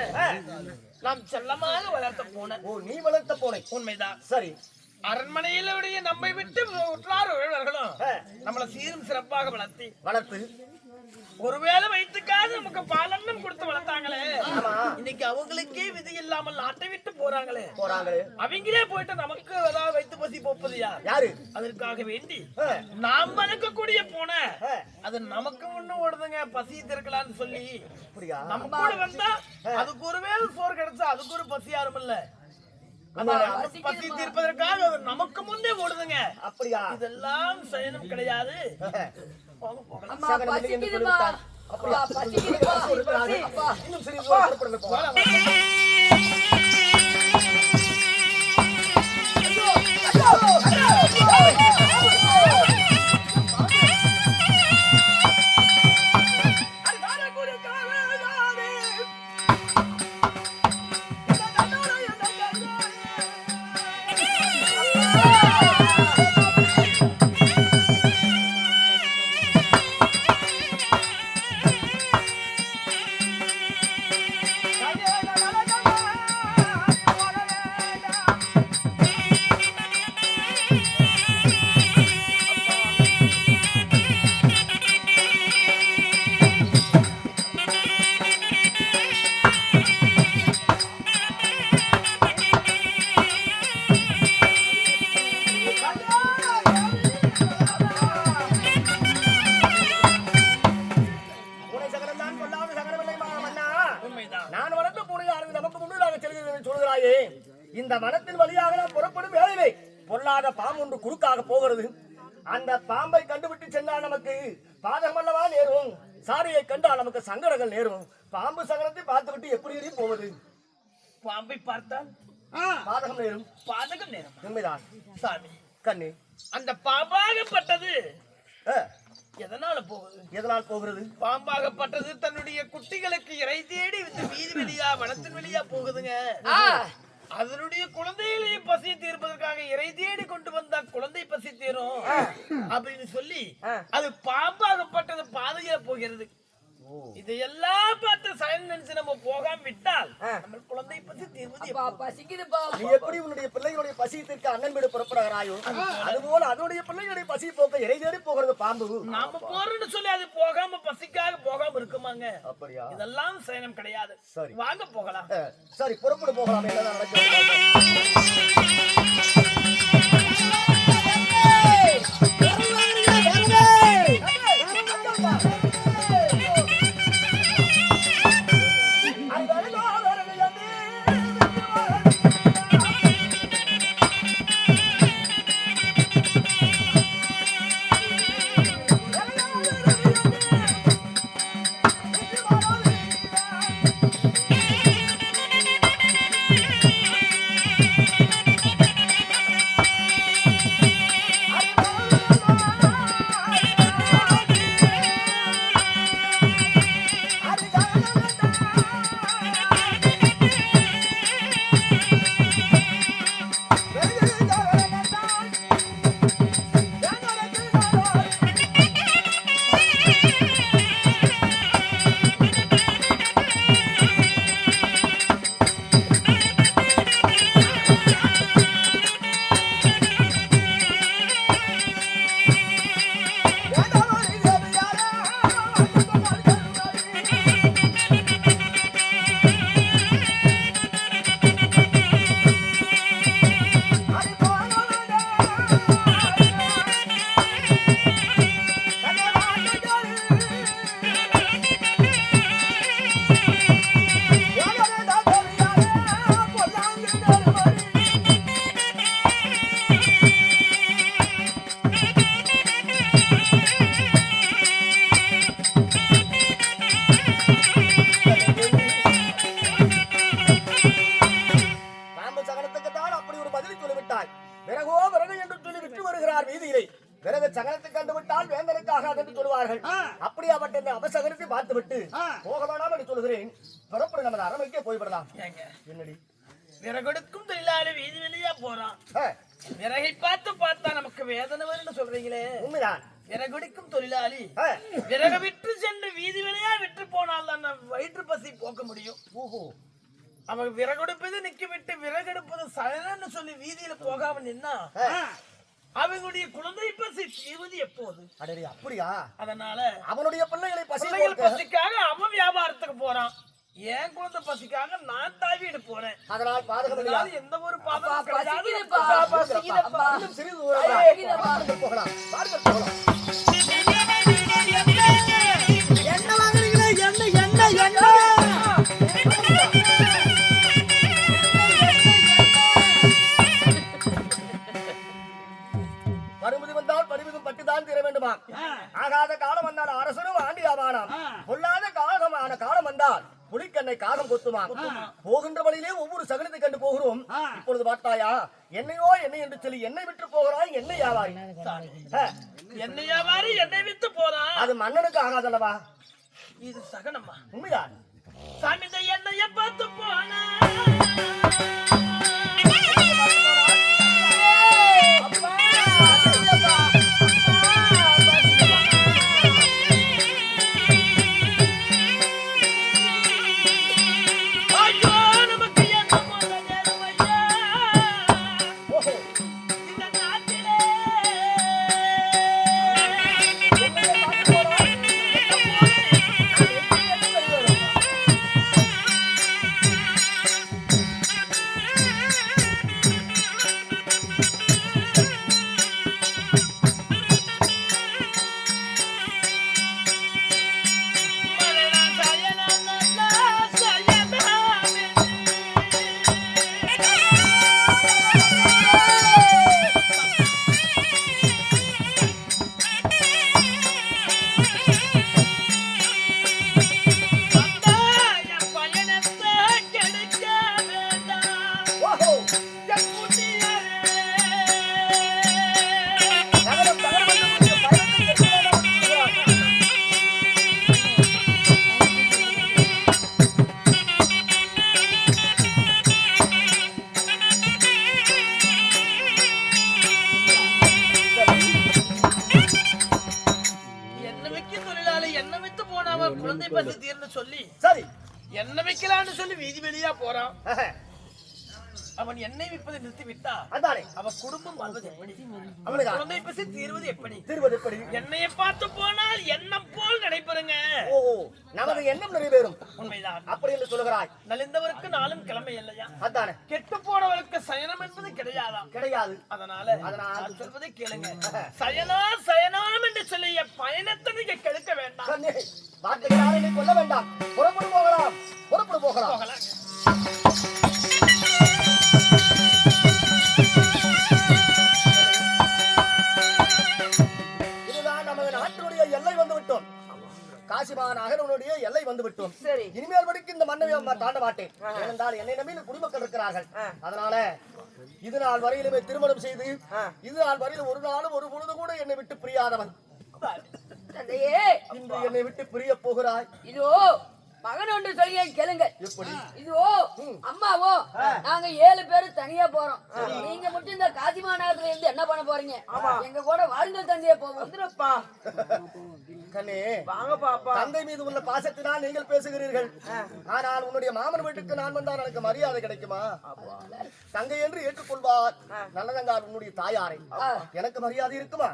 நாம் செல்லமாக வளர்த்த பூனை. ஓ, நீ வளர்த்த பூனை. உண்மைதான். சரி. அரண்மனையிலுடைய நம்மை விட்டு உற்றார் உறவினர்களும் நம்மளை சீரும் சிறப்பாக வளர்த்து ஒருவேளை வைத்துக்காக நமக்கு பாலன்னம் கொடுத்து வளர்த்தாங்களே, இன்னைக்கு அவங்களுக்கே விதி இல்லாமல் நாட்டை விட்டு போறாங்களே, அவங்களே போயிட்டு நமக்கு ஏதாவது வைத்து பசி போப்பது யாரு? அதற்காக வேண்டி நாம் வளர்க்கக்கூடிய பூனை அது நமக்கு ஒண்ணும் ஓடுதுங்க, பசி திறக்கலான்னு சொல்லி நம்ம கூட வந்தா அதுக்கு ஒருவேளை சோறு கிடைச்சா அதுக்கு ஒரு பசி யாரும் இல்ல, பசி தீர்ப்பதற்காக நமக்கு முன்னே ஓடுதுங்க. அப்படியா? இதெல்லாம் சயனம் கிடையாது. நான் வளர்த்த பூனையானது நமக்கு முன்னதாக செல்கிறது சொல்கிறாயே, இந்த வனத்தின் வழியாக நாம் புறப்படும் வேலையிலே பொல்லாத பாம்பு ஒன்று குறுக்காக போகிறது. அந்த பாம்பை கண்டுபிட்டு சென்றால் நமக்கு பாதகம் அல்லவா நேரும், சாரியை கண்டால் நமக்கு சங்கடங்கள் நேரும். பாம்பு சங்கடத்தை பார்த்துவிட்டு எப்படி போவது? பாம்பை பார்த்தால் பாதகம் நேரும். பாதகம் நேரும். உண்மைதான் சாமி. கண்ணு, அந்த பாம்பாகப்பட்டது எதனால் போகிறது? பாம்பாகப்பட்டது தன்னுடைய குட்டிகளுக்கு இறை தேடி வீதி வெளியா வனத்தின் வெளியா போகுதுங்க. அதனுடைய குழந்தைகளையே பசி தீர்ப்பதற்காக இறை தேடி கொண்டு வந்தா குழந்தை பசி தீரும் அப்படின்னு சொல்லி அது பாம்பாகப்பட்டது பாதையில போகிறது. இதையெல்லாம் பார்த்து சயன் நினைச்சு நம்ம போகாம விட்டால் நம்ம குழந்தை பசி தீர்வது நீ எப்படி உன்னுடைய பிள்ளைகளுடைய பசி தீர்க்க அண்ணன் வீடு புறப்படுகிறாயோ, அதுபோல அதனுடைய பிள்ளைகளுடைய பசி போக்க இறை தேடி போகிறது பாம்பு. நாம போறோம்னு சொல்லி அது போகாம பசிக்காக போகாம இருக்குமாங்க? அப்படியா? இதெல்லாம் சயனம் கிடையாது. சரி, வாங்க போகலாம். சரி, புறப்பட்டு போகலாம். என்னதான் நடக்கிறது? அபசகரத்தை பார்த்து விட்டு போக வேண்டாம் என்று சொல்கிறேன். புறப்பட நமது அரண்மனைக்கே போய்விடலாம். என்னடி விறகெடுக்கும் தொழிலாளி வீதி வெளியா போறான், விறகை பார்த்தா நமக்கு வேதனை வரும்னு சொல்றீங்களே? உண்மைதான். விறகுடிக்கும் தொழிலாளி விறகு விற்று சென்று வீதி விலையா விற்று போனால் தான் வயிற்று பசி போக்க முடியும். அவன் விறகெடுப்பது நிக்க விட்டு விறகெடுப்பது சலனன்னு சொல்லி வீதியில போகாம நின்னா அவங்களுடைய குழந்தை பசி தீர்வது எப்போது? அப்படியா? அதனால அவனுடைய பிள்ளைகளை பசிக்காக அவன் வியாபாரத்துக்கு போறான். என் குழந்தை பசிக்காக நான் தாய் வீடு போறேன். அதனால் பாதகம் எந்த ஒரு பாதகம் கிடையாது. போகலாம். என்ன வாங்குறீங்களா? என்ன வருமதி வந்தால் பரிமிதும் பட்டுதான் தீர வேண்டுமா? ஆகாத காலம் வந்தால் அரசனும் ஆண்டியாவானாம். பொல்லாத காலமான காலம் வந்தால் புலிக்கண்ணை காகம் கொத்துமா. போகின்ற வழியிலே ஒவ்வொரு சகலத்தை கண்டு போகிறோம். இப்பொழுது பார்த்தாயா, என்னையோ என்னை என்று சொல்லி என்னை விட்டு போகிறாய். என்னை வியாபாரி, என்னை வியாபாரி என்னை விட்டு போறான். அது மன்னனுக்கு ஆகாதல்லவா? இது சகனமா? உண்மைதான். சாமி இந்த எண்ணெய பார்த்து போனா குழந்தை பசி தீர்ந்து சொல்லி சரி என்ன வைக்கலான்னு சொல்லி வீதி வெளியா போறான். அவன் எண்ணெய் விற்பதை நிறுத்தி விட்டா அதானே அவன் குடும்பம் வாழ்வது எப்படி? அவனுக்கு குழந்தை பசி தீர்வது எப்படி? என்னைய பார்த்து போனால் எண்ணம் போல் நடைபெறுங்க. ஓ, நமது எண்ணம் நிறைவேறும். உண்மைதான். அப்படி என்று சொல்லுகிறாய். நலிந்தவருக்கு நாளும் கிழமை இல்லையா? அதானே. கெட்டு போனவருக்கு சயனம் என்பது கிடையாதாம். கிடையாது. அதனால சொல்வதை கேளுங்க. சயனம் என்று சொல்லிய பயணத்தை நீங்க கெடுக்க வேண்டாம். வார்த்தைகளால் என்னை கொல்ல வேண்டாம். புறப்படு போகலாம். போகலாம். இதுதான் நமது நாட்டினுடைய எல்லை வந்து விட்டோம். காசிமா நகரனுடைய எல்லை வந்து விட்டோம். சரி, இனிமேல் வரைக்கும் இந்த மண்ணை தாண்ட மாட்டேன். ஏனென்றால் என்னை நம்பி குடிமக்கள் இருக்கிறார்கள். அதனால இது நாள் வரையிலுமே திருமணம் செய்து இது நாள் வரையில் ஒரு நாளும் ஒரு பொழுது கூட என்னை விட்டு பிரியாதவன். இன்று என்னை விட்டு பிரிய போகிறாய். இதோ மகன் ஒன்று சொல்லிய கேளுங்க. எப்படி? இதோ அம்மாவோ நாங்க 7 பேரு தனியா போறோம். நீங்க மட்டும் இந்த காசிமா நகரத்துல இருந்து என்ன பண்ண போறீங்க? எங்க கூட வாருங்கள் தந்தையே போவோம். கண்ணே, வாங்க பாப்பா. தந்தை மீது உள்ள பாசத்தினால் நீங்கள் பேசுகிறீர்கள். ஆனால் உன்னுடைய மாமன் வீட்டுக்கு நான் வந்தால் எனக்கு மரியாதை கிடைக்குமா? தங்கை என்று ஏற்றுக்கொள்வார். நல்லதங்கால் உன்னுடைய தாயாரை எனக்கு மரியாதை இருக்குமா?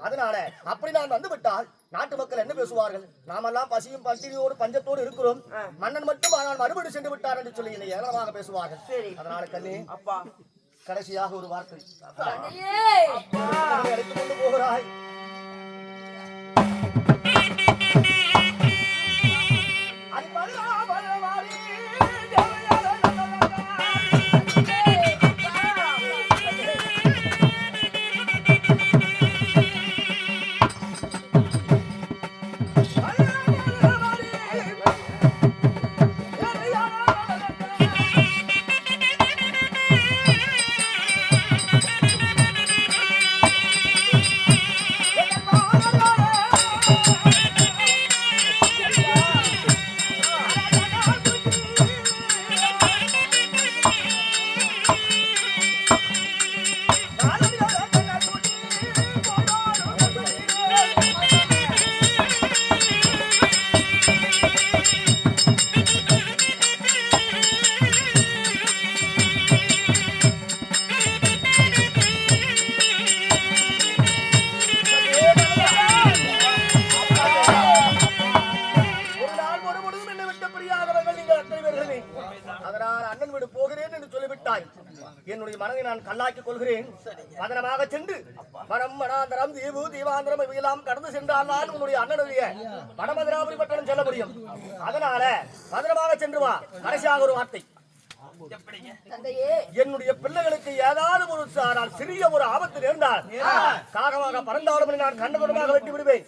அதனால அப்படி நான் வந்து விட்டால் நாட்டு மக்கள் என்ன பேசுவார்கள்? நாமெல்லாம் பசியும் பட்டினியோடு பஞ்சத்தோடு இருக்கிறோம். மன்னன் மட்டும் ஆனால் மறுபடி சென்று விட்டார் என்று சொல்லி என்னை ஏளனமாக பேசுவார்கள். அதனால கண்ணே, அப்பா கடைசியாக ஒரு வார்த்தை. அப்பா எடுத்துக் கொண்டு போகிறாய். மனதை நான் கல்லாக்கிக் கொள்கிறேன். பதனமாக சென்று வனம் வனாந்தரம் தீபு தீவாந்திரம் இவையெல்லாம் கடந்து சென்றால் நான் உன்னுடைய அண்ணனுடைய வடமதுராபுரி பட்டணம் செல்ல முடியும். அதனால பதனமாக சென்று வா. கடைசியாக ஒரு வார்த்தை, என்னுடைய பிள்ளைகளுக்கு ஏதாவது ஒரு சிறிய ஒரு ஆபத்து நேர்ந்தால் காகமாக பறந்தாலும் நான் கண்டகுடமாக வெட்டி விடுவேன்,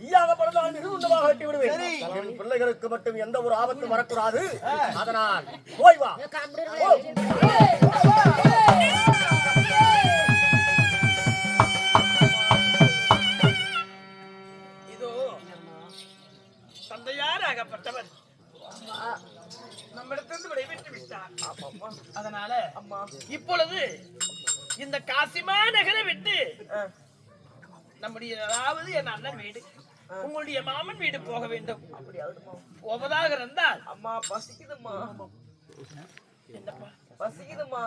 ஈயாக பறந்தாலும் இருந்துமாக வெட்டி விடுவேன். என் பிள்ளைகளுக்கு மட்டும் எந்த ஒரு ஆபத்தும் வரக்கூடாது. அதனால் போய் வா. இதோ தந்தையார் ஆகப்பட்டவர் நம்மிடத்திலிருந்து விடைபெற்று விட்டார். அதனால இப்பொழுது இந்த காசிமா நகரை விட்டு நம்முடைய அதாவது என் அண்ணன் வீடு உங்களுடைய மாமன் வீடு போக வேண்டும். போவதாக இருந்தால் அம்மா பசிக்குதுமா. என்னப்பா பசிக்குதுமா.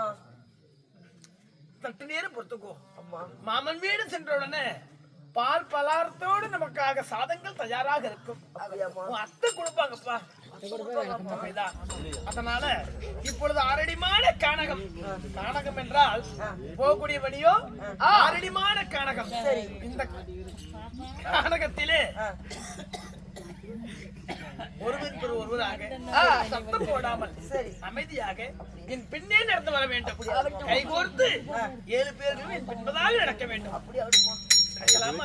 சற்று நேரம் பொறுத்துக்கோ. அம்மா மாமன் வீடு சென்ற உடனே பால் பலாரத்தோடு நமக்காக சாதங்கள் தயாராக இருக்கும். உன் அத்தை கொடுப்பாங்கப்பா. அதனால இப்பொழுது அரடிமான கானகம். கானகம் என்றால் போகக்கூடிய வழியோ அரடிமான கானகம். இந்த கானகத்திலே ஒருவருக்கு ஒருவராக சத்தம் போடாமல் அமைதியாக என் பின்னே நடந்து வர வேண்டும். கைகோர்த்து 7 பேர்களும் என் பின்பதாக நடக்க வேண்டும். கையலாமா?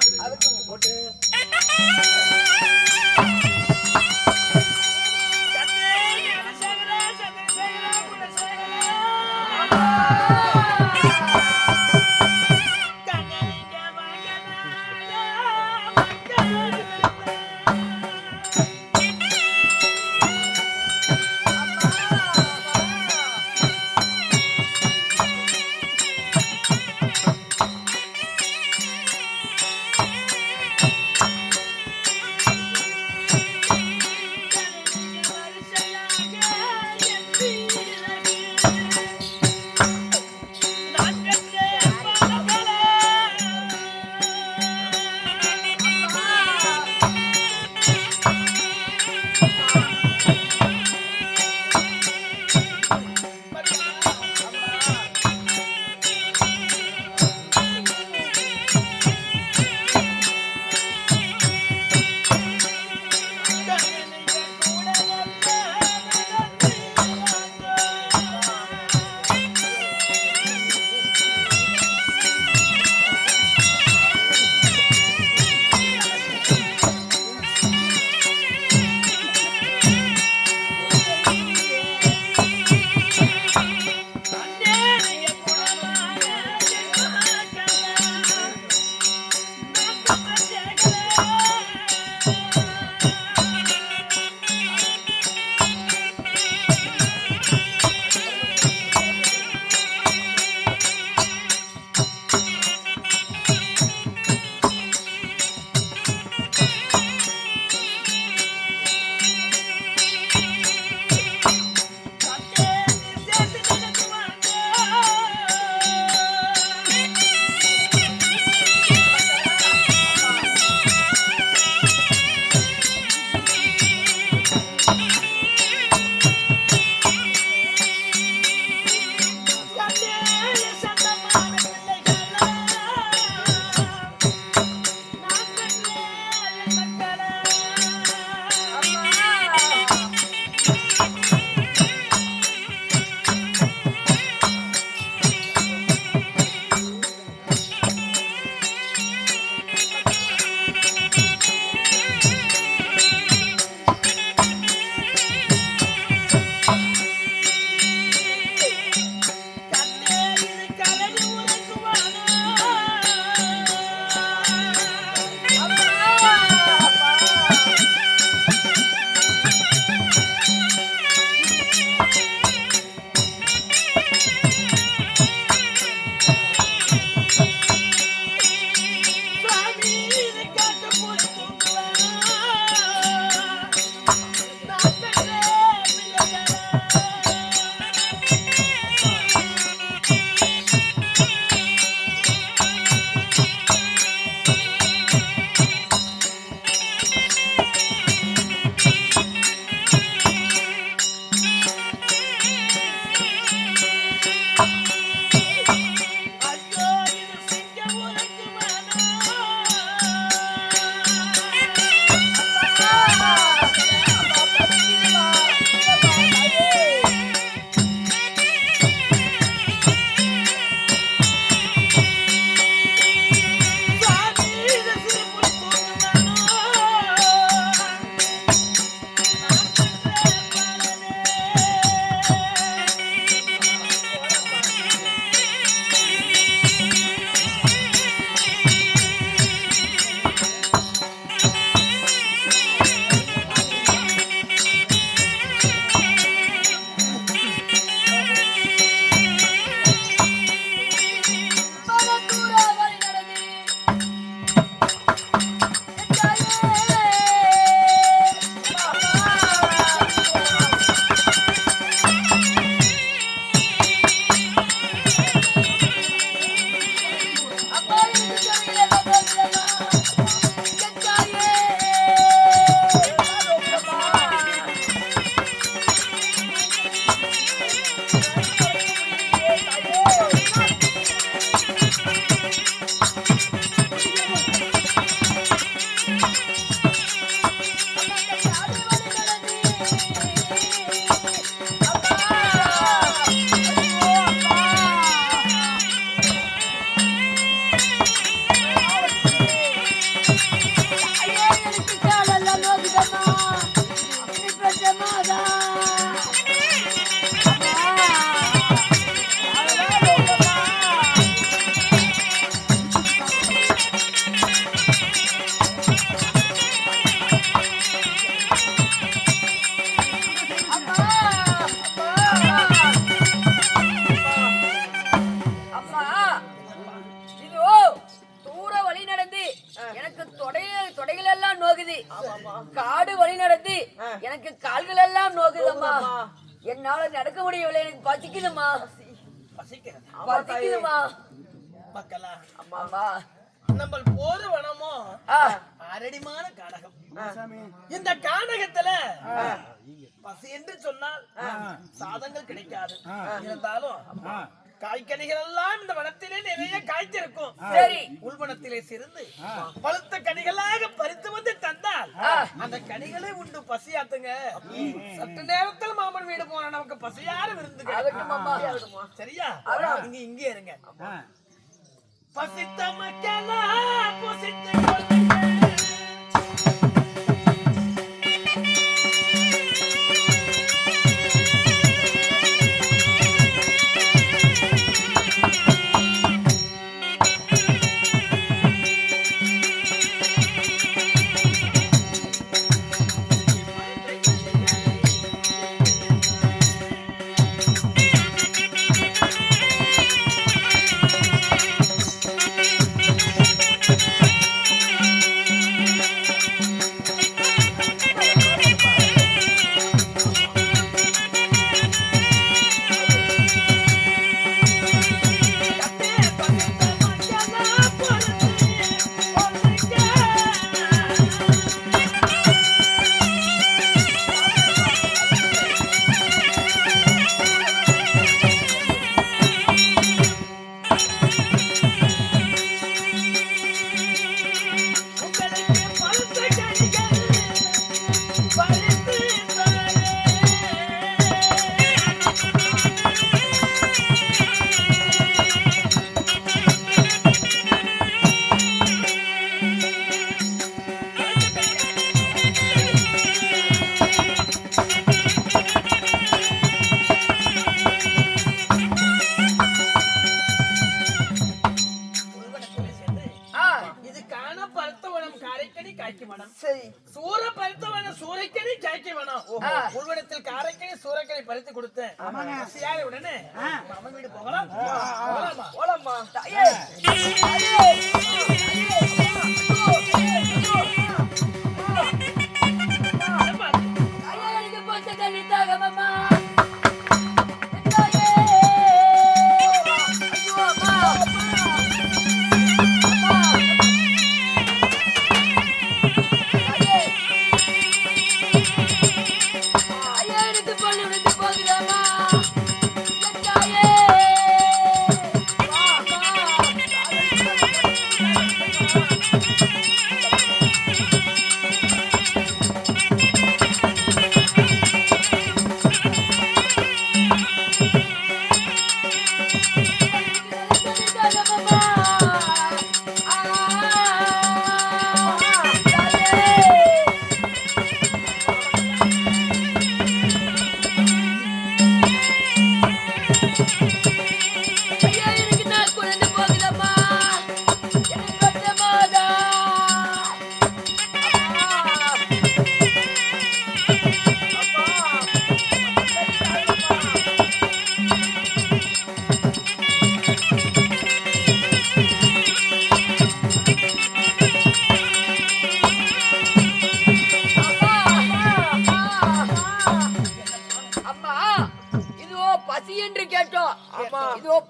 எனக்கு தொடைகள் எல்லாம் நோகுது. காடு வழி நடத்தி எனக்கு கால்கள் எல்லாம் நோகுதம்மா. என்னால நடக்க முடியவில்லை. எனக்கு பசிக்குதுமா. பசிக்குதுமா மக்களா. அம்மாமா நம்ம போற வனமோ அரடிமான காடகம். இந்த காடகத்துல பசி என்று சொன்னால் சாதங்கள் கிடைக்காது. இருந்தாலும் காய்கனிகள் எல்லாம் இந்த வனத்திலே நிறைய காய்த்திருக்கும். சரி, உள்வனத்திலே சிறந்து பழுத்த கனிகளாக பறித்து வந்து தந்தால் அந்த கனிகளை உண்டு பசியாத்துங்க. சற்று நேரத்தில் மாமன் வீடு போன நமக்கு பசியார விருந்து. சரியா? நீங்க இங்கே இருங்க. பசித்த மக்களா புசித்து உள்வனத்தில் காரைக்கனி சூறைக்கனி பறித்து கொடுத்தேன். உடனே மாமன் வீடு போகலாம். போலாமா?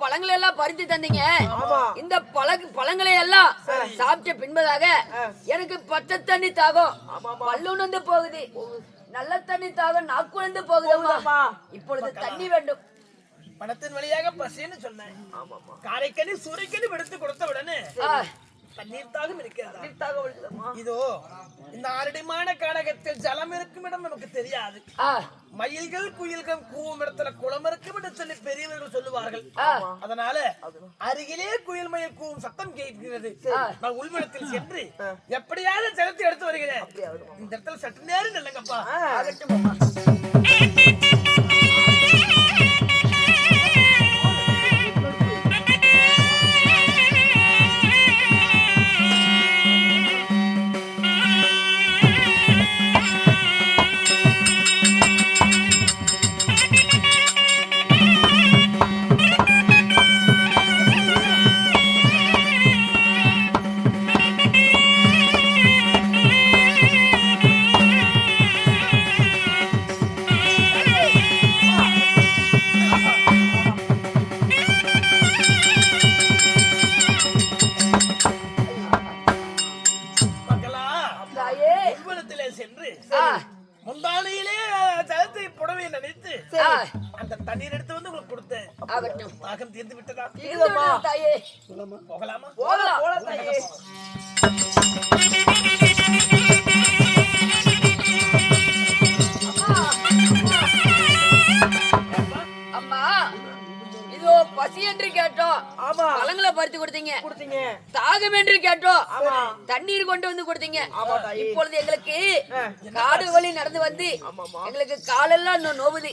பழங்களை எல்லாம் பறித்து தந்தீங்க. இந்த பழங்களை எல்லாம் சாப்பிட்ட பின்பதாக எனக்கு பச்சை தண்ணி தாகம் பல்லுணர்ந்து போகுது. நல்ல தண்ணி தாகம் நாக்குழந்து போகுதம்மா. இப்பொழுது தண்ணி வேண்டும். பணத்தின் வழியாக பசின்னு சொன்னேன். காரைக்கனி சூறைக்கனி எடுத்து கொடுத்த உடனே தண்ணீர் தாகம் இருக்கிறதா? இதோ இந்த அரடிமான காடகத்தில் ஜலம் இருக்கும் இடம் நமக்கு தெரியாது. மயில்கள் குயில்கள் கூவும் இடத்துல குளம் இருக்கும் என்று சொல்லி பெரியவர்கள் சொல்லுவார்கள். அதனால அருகிலே குயில் மயில் கூவும் சத்தம் கேட்கிறது. நான் உள்வனத்தில் சென்று எப்படியாவது ஜலத்தை எடுத்து வருகிறேன். இந்த இடத்துல சற்று நேரம் இல்லைங்கப்பா. சென்று ஆ, முந்தானையிலே ஜலத்தை புடவை நினைத்து ஆ, அந்த தண்ணீர் எடுத்து வந்து உங்களுக்கு கொடுத்தேன். ஆகட்டும். தாகம் தீர்ந்து விட்டதா? இருந்து விட்டது தாயே. போகலாமா? போலாம் போலாம் தாயே. அம்மா இதோ பசி என்று கேட்டோம், ஆமா பழங்களை பறித்து கொடுத்தீங்க. கொடுத்தீங்க. தாகம் என்று கேட்டோம், ஆமா. தண்ணீர் கொண்டு வந்து கொடுத்தீங்க. ஆமா தாயே. இப்பொழுது எங்களுக்கு காடு வழி நடந்து வந்து எங்களுக்கு காலெல்லாம் இன்னும் நோவுது.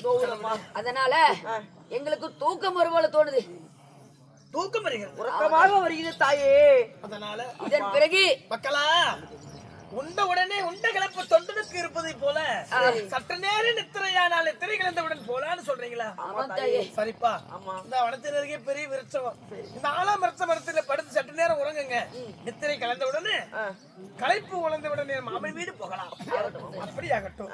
அதனால எங்களுக்கு தூக்கம் வரும்போல தோணுது. தூக்கம் வருகிறது. உறக்கமாக வருகிறது தாயே. அதனால இதன் பிறகு மக்களா உண்ட உடனே உண்ட கிளப்பு தொண்டனுக்கு இருப்பதை போல சற்று நேரம் நித்திரையானால் நித்திரை கிளந்தவுடன் போலான்னு சொல்றீங்களா? ஆமா தாயே. சரிப்பா. இந்த வனத்தினருக்கே பெரிய விருட்சம். இந்த ஆலாம் விருட்ச மரத்துல படுத்து சற்று நேரம் உறங்குங்க. நித்திரை கலந்த உடனே களைப்பு உழந்த உடனே மாமன் வீடு போகலாம். அப்படி ஆகட்டும்.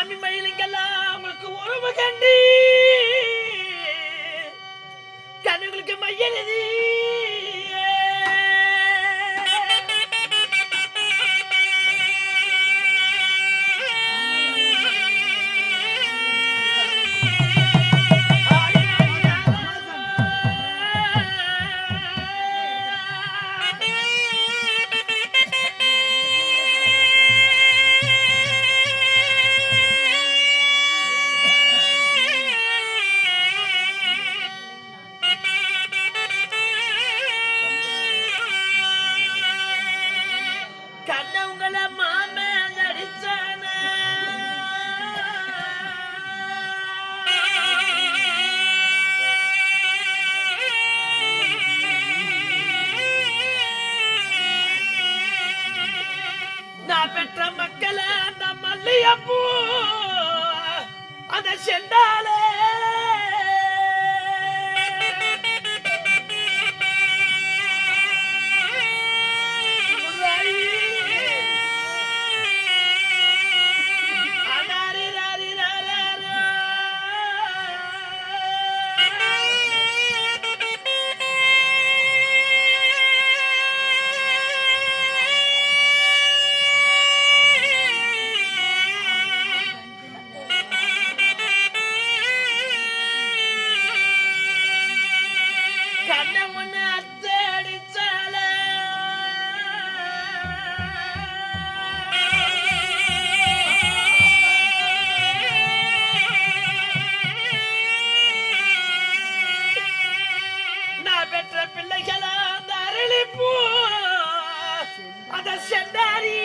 சாமி மயிலுங்கெல்லாம் உங்களுக்கு உறவு கண்டி கண்ணுகளுக்கு மையெழுதி பெற்ற மக்கள அந்த மல்லியப்பூ அந்த செண்டாலே பெற்ற பிள்ளைகளா அந்த அரளிப்பூ அந்த செண்டாரி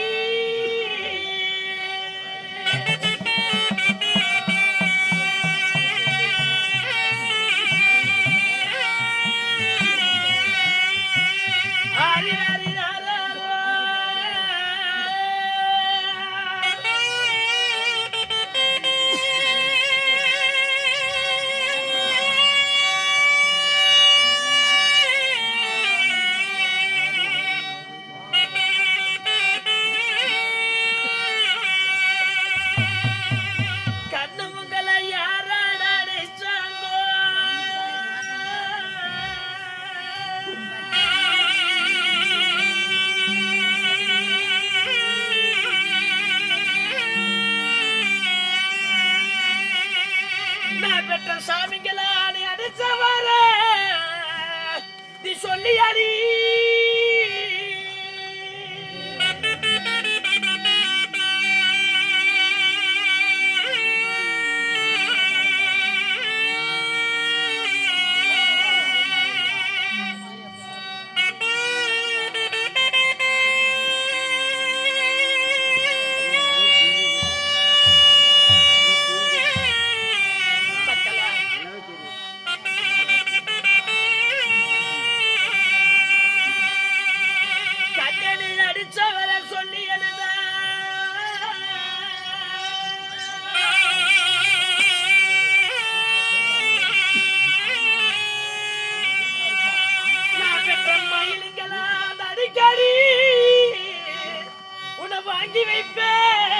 பெற்ற சாமிங்களா நீ அடிச்சவர நீ சொல்லி அடி உன்னை வாங்கி வைப்பேன்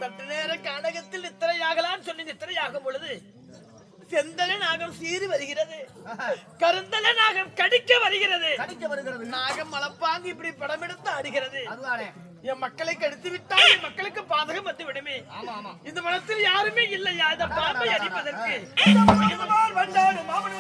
சற்று நேர கானகத்தில் நித்திரையாகலான்னு சொல்லி நித்திரையாகும் பொழுது செந்தல நாகம் சீறி வருகிறது, கருந்தல நாகம் கடிக்க வருகிறது, நாகம் மலப்பாந்து இப்படி படம் எடுத்து ஆடுகிறது. என் மக்களை கடித்து விட்டால் என் மக்களுக்கு பாதகம் வந்து விடுமே. இந்த மனத்தில் யாருமே இல்லையா இந்த பாம்பை அடிப்பதற்கு? மாமன்